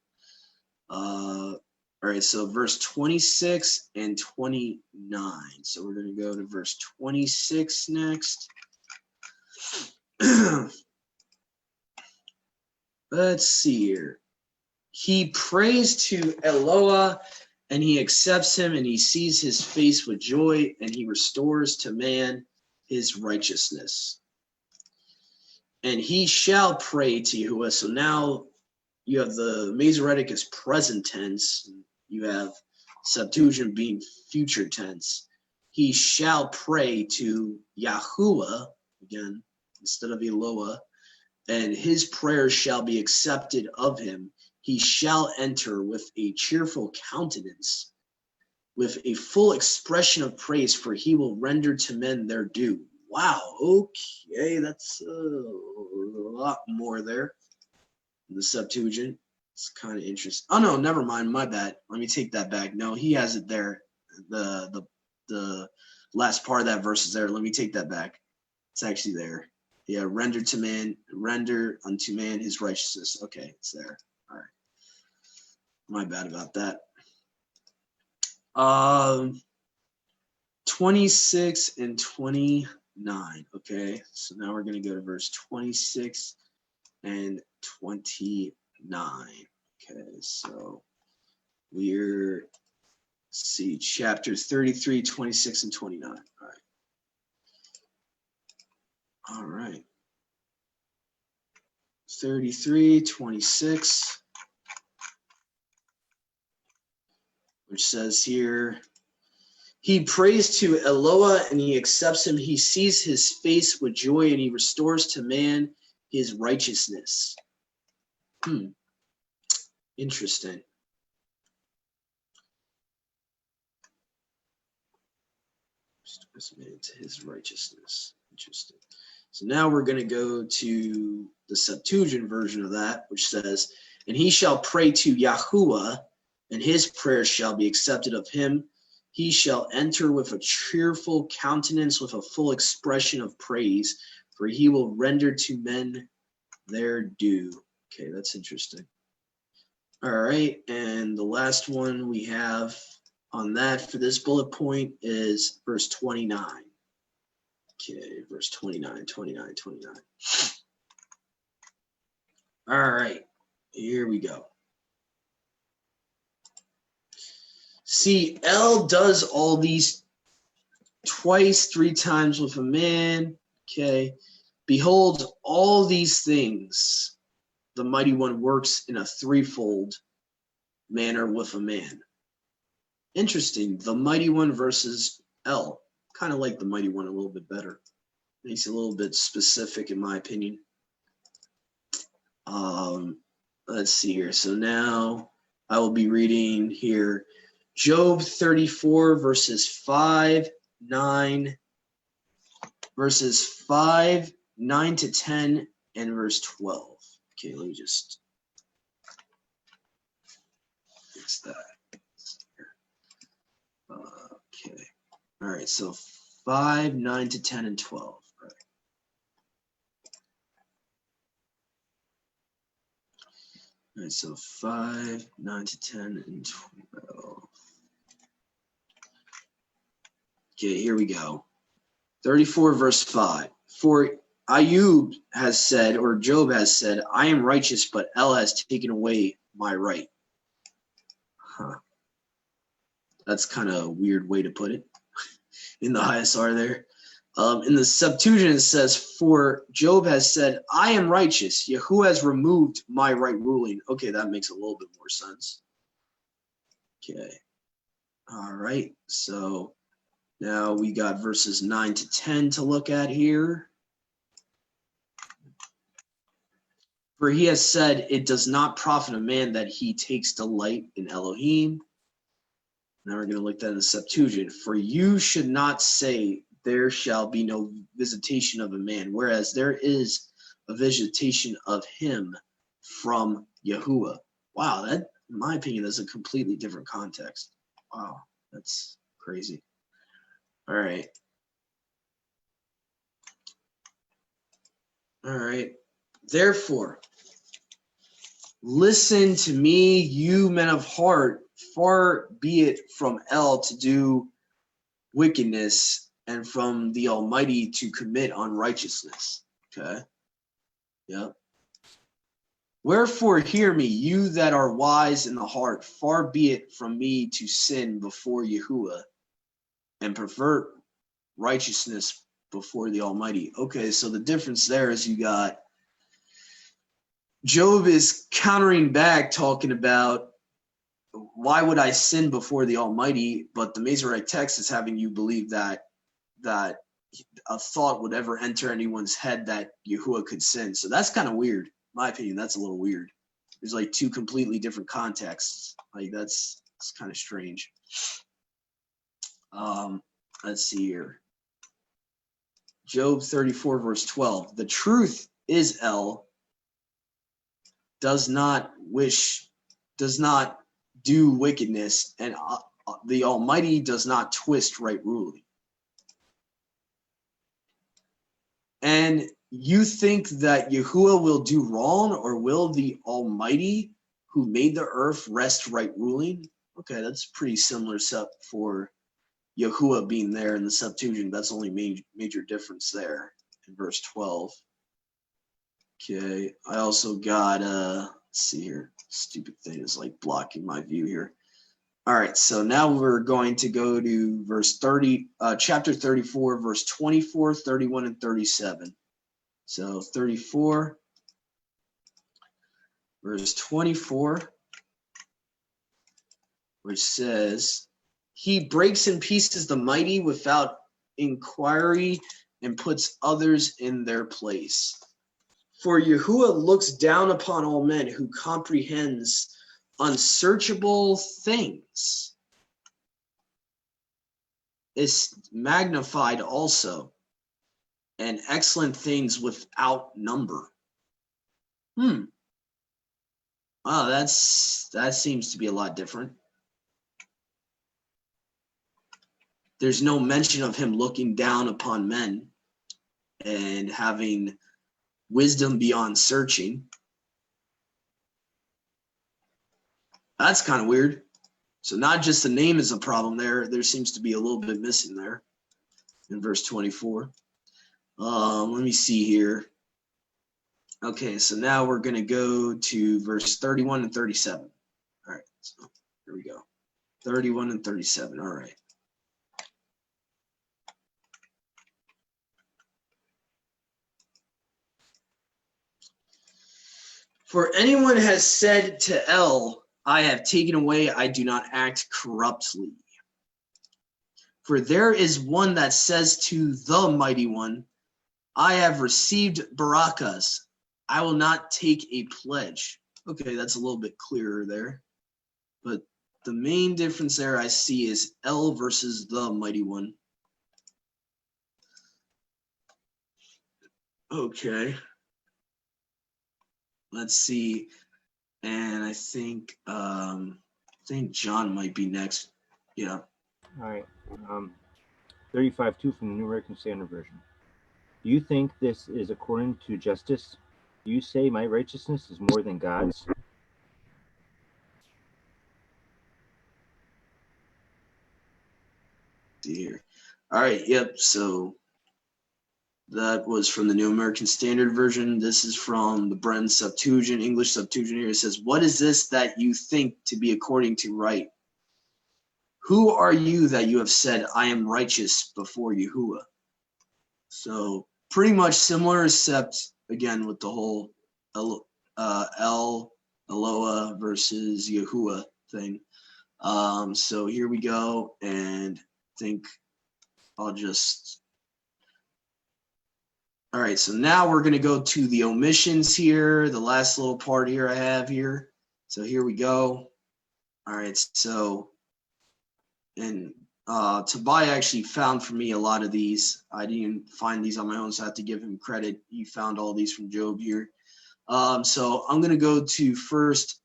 All right, so verse 26 and 29. So we're going to go to verse 26 next. Let's see here. "He prays to Eloah, and he accepts him, and he sees his face with joy, and he restores to man his righteousness. And he shall pray to Yahuwah." So now you have the Masoretic as present tense. You have Septuagint being future tense. "He shall pray to Yahuwah," again, instead of Eloah, "and his prayer shall be accepted of him. He shall enter with a cheerful countenance, with a full expression of praise, for he will render to men their due." Wow, okay, that's a lot more there in the Septuagint. It's kind of interesting. Oh no, never mind, my bad. Let me take that back. No, he has it there. The last part of that verse is there. Let me take that back. It's actually there. Yeah, render unto man his righteousness. Okay, it's there. All right. My bad about that. 26 and 29. Okay, so now we're going to go to verse 26 and 29. Okay, so we're, see, chapter 33, 26 and 29. All right. All right. 33, 26, which says here, "He prays to Eloah, and he accepts him. He sees his face with joy, and he restores to man his righteousness." Interesting. Restores man to his righteousness. Interesting. So now we're going to go to the Septuagint version of that, which says, "And he shall pray to Yahuwah, and his prayer shall be accepted of him. He shall enter with a cheerful countenance, with a full expression of praise, for he will render to men their due." Okay, that's interesting. All right, and the last one we have on that for this bullet point is verse 29. Okay, verse 29, 29, 29. All right, here we go. "See, El does all these twice, 3 times with a man." Okay, Behold, all these things the Mighty One works in a threefold manner with a man. Interesting. The Mighty One versus El. Kind of like the Mighty One a little bit better. Makes it a little bit specific in my opinion. Let's see here. So now I will be reading here Job 34 verses 5, 9 to 10, and verse 12. Okay, let me just fix that. Okay. All right, so 5, 9 to 10, and 12. All right. All right, so 5, 9 to 10, and 12. Okay, here we go. 34 verse 5. For Ayub has said, or Job has said, I am righteous, but El has taken away my right. Huh. That's kind of a weird way to put it in the ISR there. In the Septuagint, it says, for Job has said, I am righteous, yet who has removed my right ruling? Okay, that makes a little bit more sense. Okay. All right. So now we got verses 9 to 10 to look at here. For he has said, it does not profit a man that he takes delight in Elohim. Now we're going to look at that in the Septuagint. For you should not say, there shall be no visitation of a man, whereas there is a visitation of him from Yahuwah. Wow, that, in my opinion, is a completely different context. Wow, that's crazy. All right. All right. Therefore, listen to me, you men of heart, far be it from El to do wickedness, and from the Almighty to commit unrighteousness. Okay. Yep. Wherefore hear me, you that are wise in the heart, far be it from me to sin before Yahuwah and pervert righteousness before the Almighty. Okay, so the difference there is you got Job is countering back, talking about why would I sin before the Almighty, but the Masoretic text is having you believe that a thought would ever enter anyone's head that Yahuwah could sin. So that's kind of weird. In my opinion, that's a little weird. There's like two completely different contexts. Like it's kind of strange. Let's see here. Job 34 verse 12. The truth is El does not do wickedness, and the Almighty does not twist right ruling. And you think that Yahuwah will do wrong, or will the Almighty who made the earth rest right ruling? Okay, that's pretty similar for Yahuwah being there in the Septuagint. That's the only major difference there in verse 12. Okay, I also got, let's see here. Stupid thing is like blocking my view here. All right, so now we're going to go to verse 30, chapter 34, verse 24, 31, and 37. So 34, verse 24, which says, he breaks in pieces the mighty without inquiry and puts others in their place. For Yahuwah looks down upon all men who comprehends unsearchable things. Is magnified also, and excellent things without number. Wow, that seems to be a lot different. There's no mention of him looking down upon men and having wisdom beyond searching. That's kind of weird. So not just the name is a problem there. There seems to be a little bit missing there in verse 24. Let me see here. Okay, so now we're going to go to verse 31 and 37. All right, so here we go. 31 and 37. All right. For anyone has said to El, I have taken away, I do not act corruptly. For there is one that says to the mighty one, I have received barakas, I will not take a pledge. Okay, that's a little bit clearer there. But the main difference there I see is El versus the mighty one. Okay. Let's see. And I think John might be next. Yeah. All right. 35:2 from the New American Standard Version. Do you think this is according to justice? Do you say my righteousness is more than God's? Dear. All right. Yep. So that was from the New American Standard Version. This is from the Bren Septuagint, English Septuagint here. It says, what is this that you think to be according to right? Who are you that you have said, I am righteous before Yahuwah? So pretty much similar, except again with the whole Eloah versus Yahuwah thing. So here we go, and I think I'll just. All right, so now we're going to go to the omissions here, the last little part here I have here. So here we go. All right, so, and Tobiah actually found for me a lot of these. I didn't find these on my own, so I have to give him credit. He found all these from Job here. So I'm going to go to first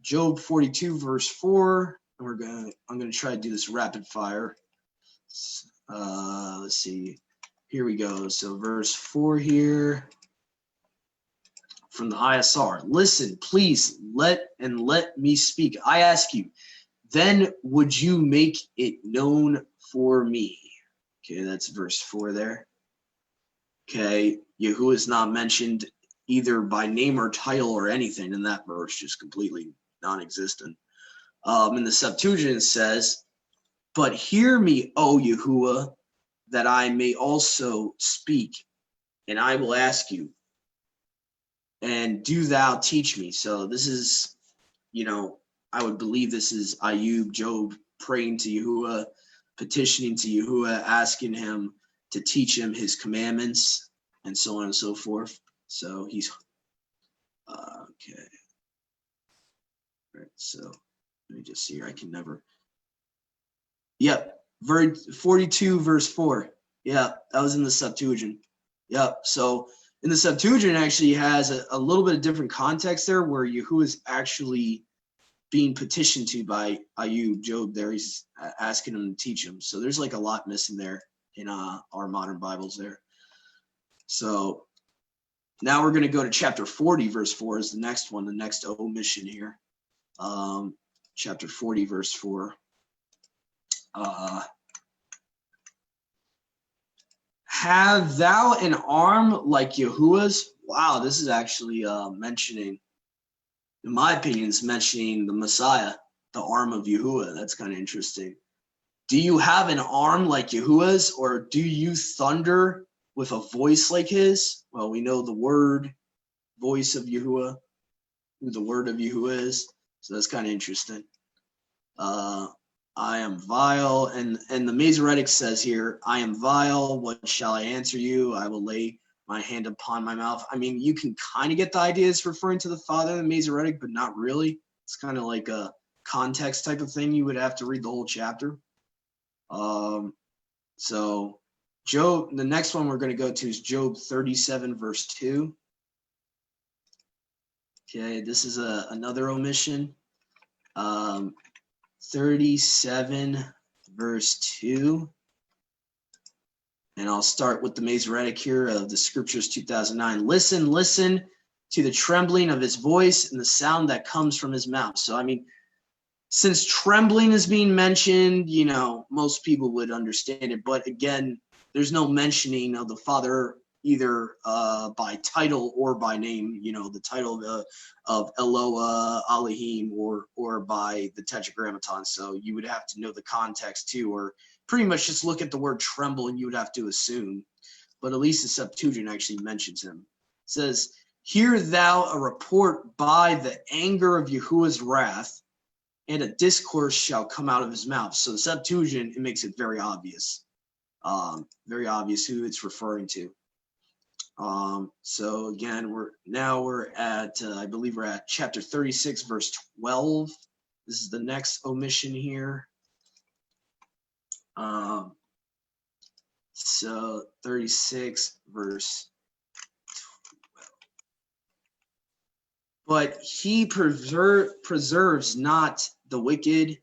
Job 42, verse 4. And I'm going to try to do this rapid fire. Let's see. Here we go. So verse 4 here from the ISR. Listen, please, let me speak. I ask you, then would you make it known for me? Okay, that's verse 4 there. Okay, Yahuwah is not mentioned either by name or title or anything in that verse, just completely non-existent. In the Septuagint it says, but hear me, O Yahuwah, that I may also speak, and I will ask you, and do thou teach me. So this is, I would believe this is Ayub, Job, praying to Yahuwah, petitioning to Yahuwah, asking him to teach him his commandments, and so on and so forth. So he's, okay. All right, so let me just see here. I can never. Yep. 42 verse 4. Yeah, that was in the Septuagint. Yep. So in the Septuagint actually has a little bit of different context there where Yahuwah is actually being petitioned to by Ayub, Job there. He's asking him to teach him. So there's like a lot missing there in our modern Bibles there. So now we're going to go to chapter 40 verse 4 is the next one, the next omission here. Chapter 40 verse 4. Have thou an arm like Yahuwah's? Wow, this is actually mentioning, in my opinion, it's mentioning the Messiah, the arm of Yahuwah. That's kind of interesting. Do you have an arm like Yahuwah's, or do you thunder with a voice like his? Well, we know the voice of Yahuwah, who the word of Yahuwah is. So that's kind of interesting. I am vile, and the Masoretic says here, I am vile, what shall I answer you? I will lay my hand upon my mouth. I mean, you can kind of get the idea it's referring to the Father in the Masoretic, but not really. It's kind of like a context type of thing. You would have to read the whole chapter. So Job, the next one we're going to go to is Job 37, verse 2. Okay, this is another omission. 37 verse 2, and I'll start with the Masoretic here of the Scriptures 2009. Listen to the trembling of his voice and the sound that comes from his mouth. So I mean, since trembling is being mentioned, most people would understand it, but again, there's no mentioning of the Father either by title or by name, the title of Eloah, Elohim, or by the Tetragrammaton. So you would have to know the context too, or pretty much just look at the word tremble and you would have to assume. But at least the Septuagint actually mentions him. It says, Hear thou a report by the anger of Yahuwah's wrath, and a discourse shall come out of his mouth. So the Septuagint, it makes it very obvious who it's referring to. So again, we're at I believe we're at chapter 36, verse 12. This is the next omission here. So 36 verse 12. But he preserves not the wicked.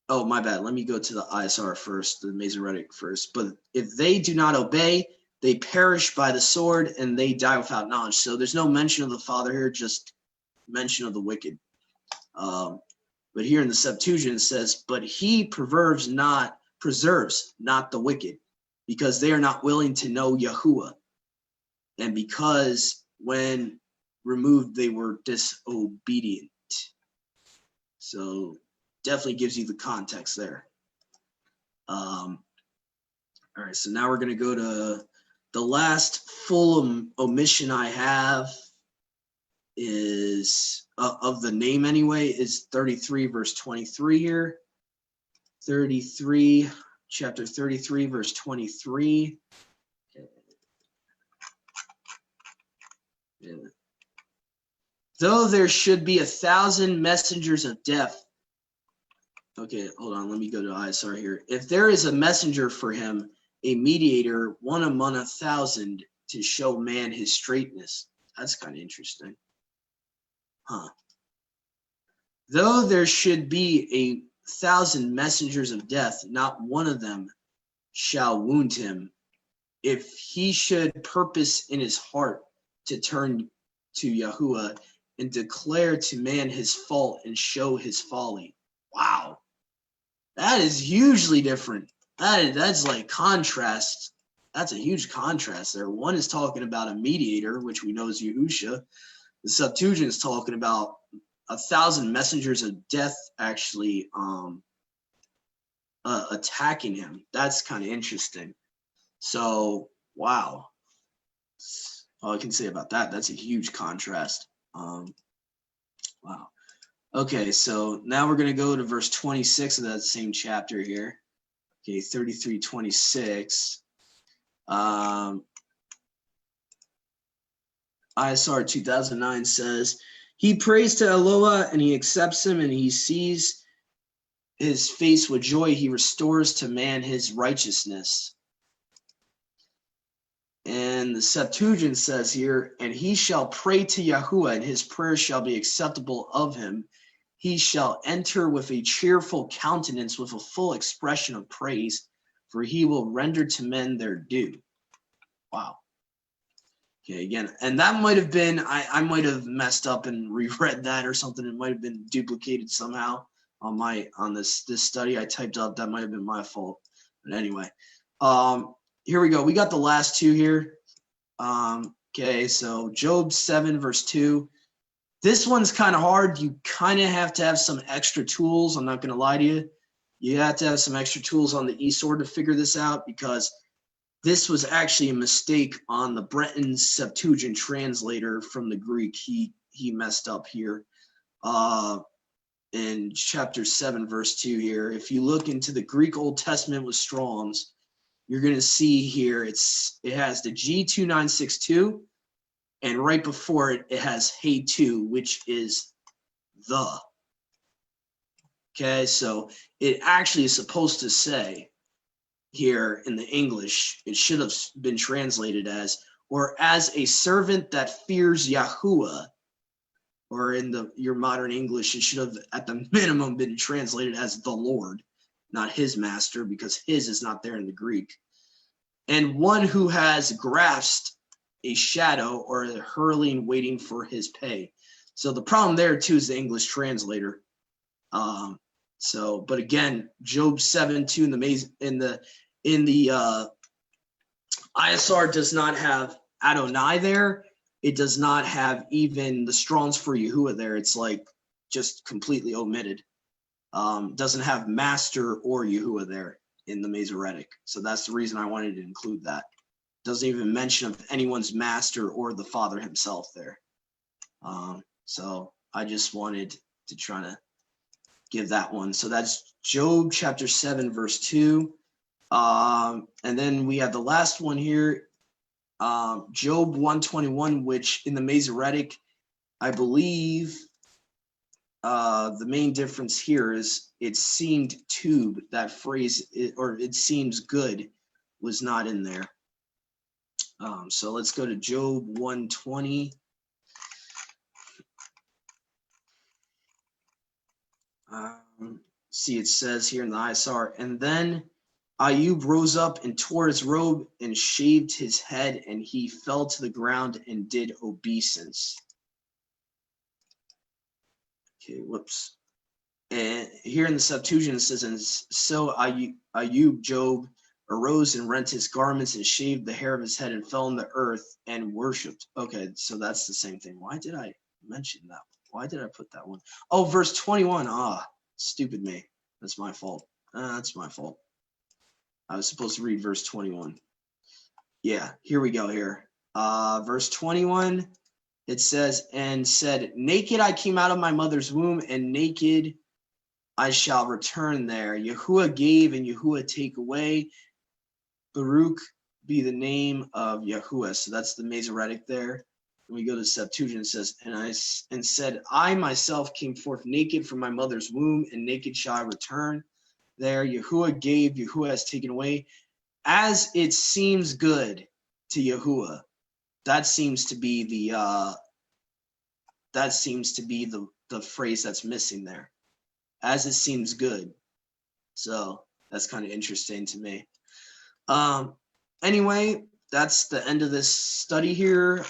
Oh, my bad. Let me go to the ISR first, the Masoretic first. But if they do not obey, they perish by the sword and they die without knowledge. So there's no mention of the Father here, just mention of the wicked. But here in the Septuagint it says, but he preserves not the wicked, because they are not willing to know Yahuwah. And because when removed, they were disobedient. So definitely gives you the context there. All right, so now we're going to go to the last full omission I have is of the name anyway, is 33 verse 23 here. 33, chapter 33 verse 23. Okay. Yeah. Though there should be 1,000 messengers of death. Okay, hold on, let me go to ISR here. If there is a messenger for him, a mediator, one among 1,000 to show man his straightness. That's kind of interesting. Huh. Though there should be 1,000 messengers of death, not one of them shall wound him. If he should purpose in his heart to turn to Yahuwah and declare to man his fault and show his folly. Wow. That is hugely different. That's like contrast. That's a huge contrast there. One is talking about a mediator, which we know is Yahusha. The Septuagint is talking about 1,000 messengers of death actually attacking him. That's kind of interesting. So, wow. All I can say about that, that's a huge contrast. Wow. Okay, so now we're going to go to verse 26 of that same chapter here. Okay, 33:26. ISR 2009 says, he prays to Eloah and he accepts him and he sees his face with joy. He restores to man his righteousness. And the Septuagint says here, and he shall pray to Yahuwah and his prayer shall be acceptable of him. He shall enter with a cheerful countenance, with a full expression of praise, for he will render to men their due. Wow. Okay, again, and that might have been, I might have messed up and reread that or something. It might have been duplicated somehow on this study I typed up. That might have been my fault. But anyway, here we go. We got the last two here. Okay, so Job 7 verse 2. This one's kind of hard. You kind of have to have some extra tools. I'm not going to lie to you. You have to have some extra tools on the eSword to figure this out, because this was actually a mistake on the Breton Septuagint translator from the Greek. He messed up here in chapter 7 verse 2 here. If you look into the Greek Old Testament with Strong's, you're going to see here it has the G2962, and right before it, it has Hey 2, which is the. Okay, so it actually is supposed to say here in the English, it should have been translated as, or as a servant that fears Yahuwah, or in your modern English, it should have at the minimum been translated as the Lord, not his master, because his is not there in the Greek. And one who has grasped a shadow or a hurling waiting for his pay. So the problem there too is the English translator. But again, Job 7:2 in the ISR does not have Adonai there. It does not have even the Strong's for Yahuwah there. It's like just completely omitted. Doesn't have master or Yahuwah there in the Masoretic. So that's the reason I wanted to include that. doesn't even mention of anyone's master or the Father himself there. So I just wanted to try to give that one. So that's Job chapter 7, verse 2. And then we have the last one here, Job 121, which in the Masoretic, I believe the main difference here is it seemed tube, that phrase, or it seems good, was not in there. So let's go to Job 120. See, it says here in the ISR, and then Ayub rose up and tore his robe and shaved his head, and he fell to the ground and did obeisance. Okay, whoops. And here in the Septuagint it says, and so Ayub, Job, arose and rent his garments and shaved the hair of his head and fell on the earth and worshipped. Okay, so that's the same thing. Why did I mention that? Why did I put that one? Oh, verse 21. Stupid me. That's my fault. That's my fault. I was supposed to read verse 21. Yeah, here we go here. Verse 21, it says, and said, naked I came out of my mother's womb, and naked I shall return there. Yahuwah gave, and Yahuwah take away. Baruch be the name of Yahuwah. So that's the Masoretic there. And we go to Septuagint, it says, and said, I myself came forth naked from my mother's womb, and naked shall I return there. Yahuwah gave, Yahuwah has taken away, as it seems good to Yahuwah. That seems to be the phrase that's missing there. As it seems good. So that's kind of interesting to me. Anyway, that's the end of this study here.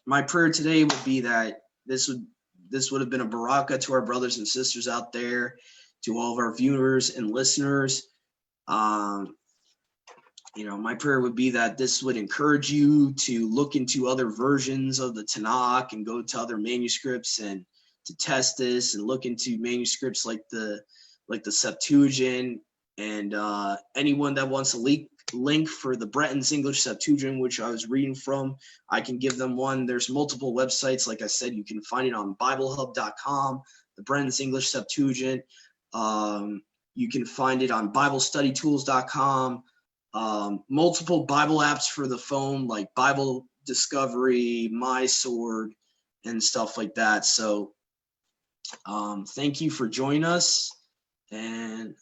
My prayer today would be that this would have been a baraka to our brothers and sisters out there, to all of our viewers and listeners. My prayer would be that this would encourage you to look into other versions of the Tanakh and go to other manuscripts and to test this and look into manuscripts like the Septuagint, and anyone that wants a link for the Breton's English Septuagint, which I was reading from, I can give them one. There's multiple websites. Like I said, you can find it on BibleHub.com, the Breton's English Septuagint. You can find it on BibleStudyTools.com. Multiple Bible apps for the phone, like Bible Discovery, My Sword, and stuff like that. So thank you for joining us, and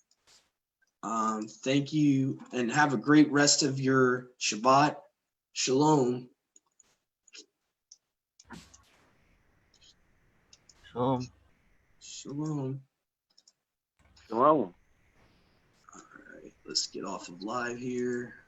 thank you, and have a great rest of your Shabbat. Shalom. Shalom. Shalom. Shalom. All right, let's get off of live here.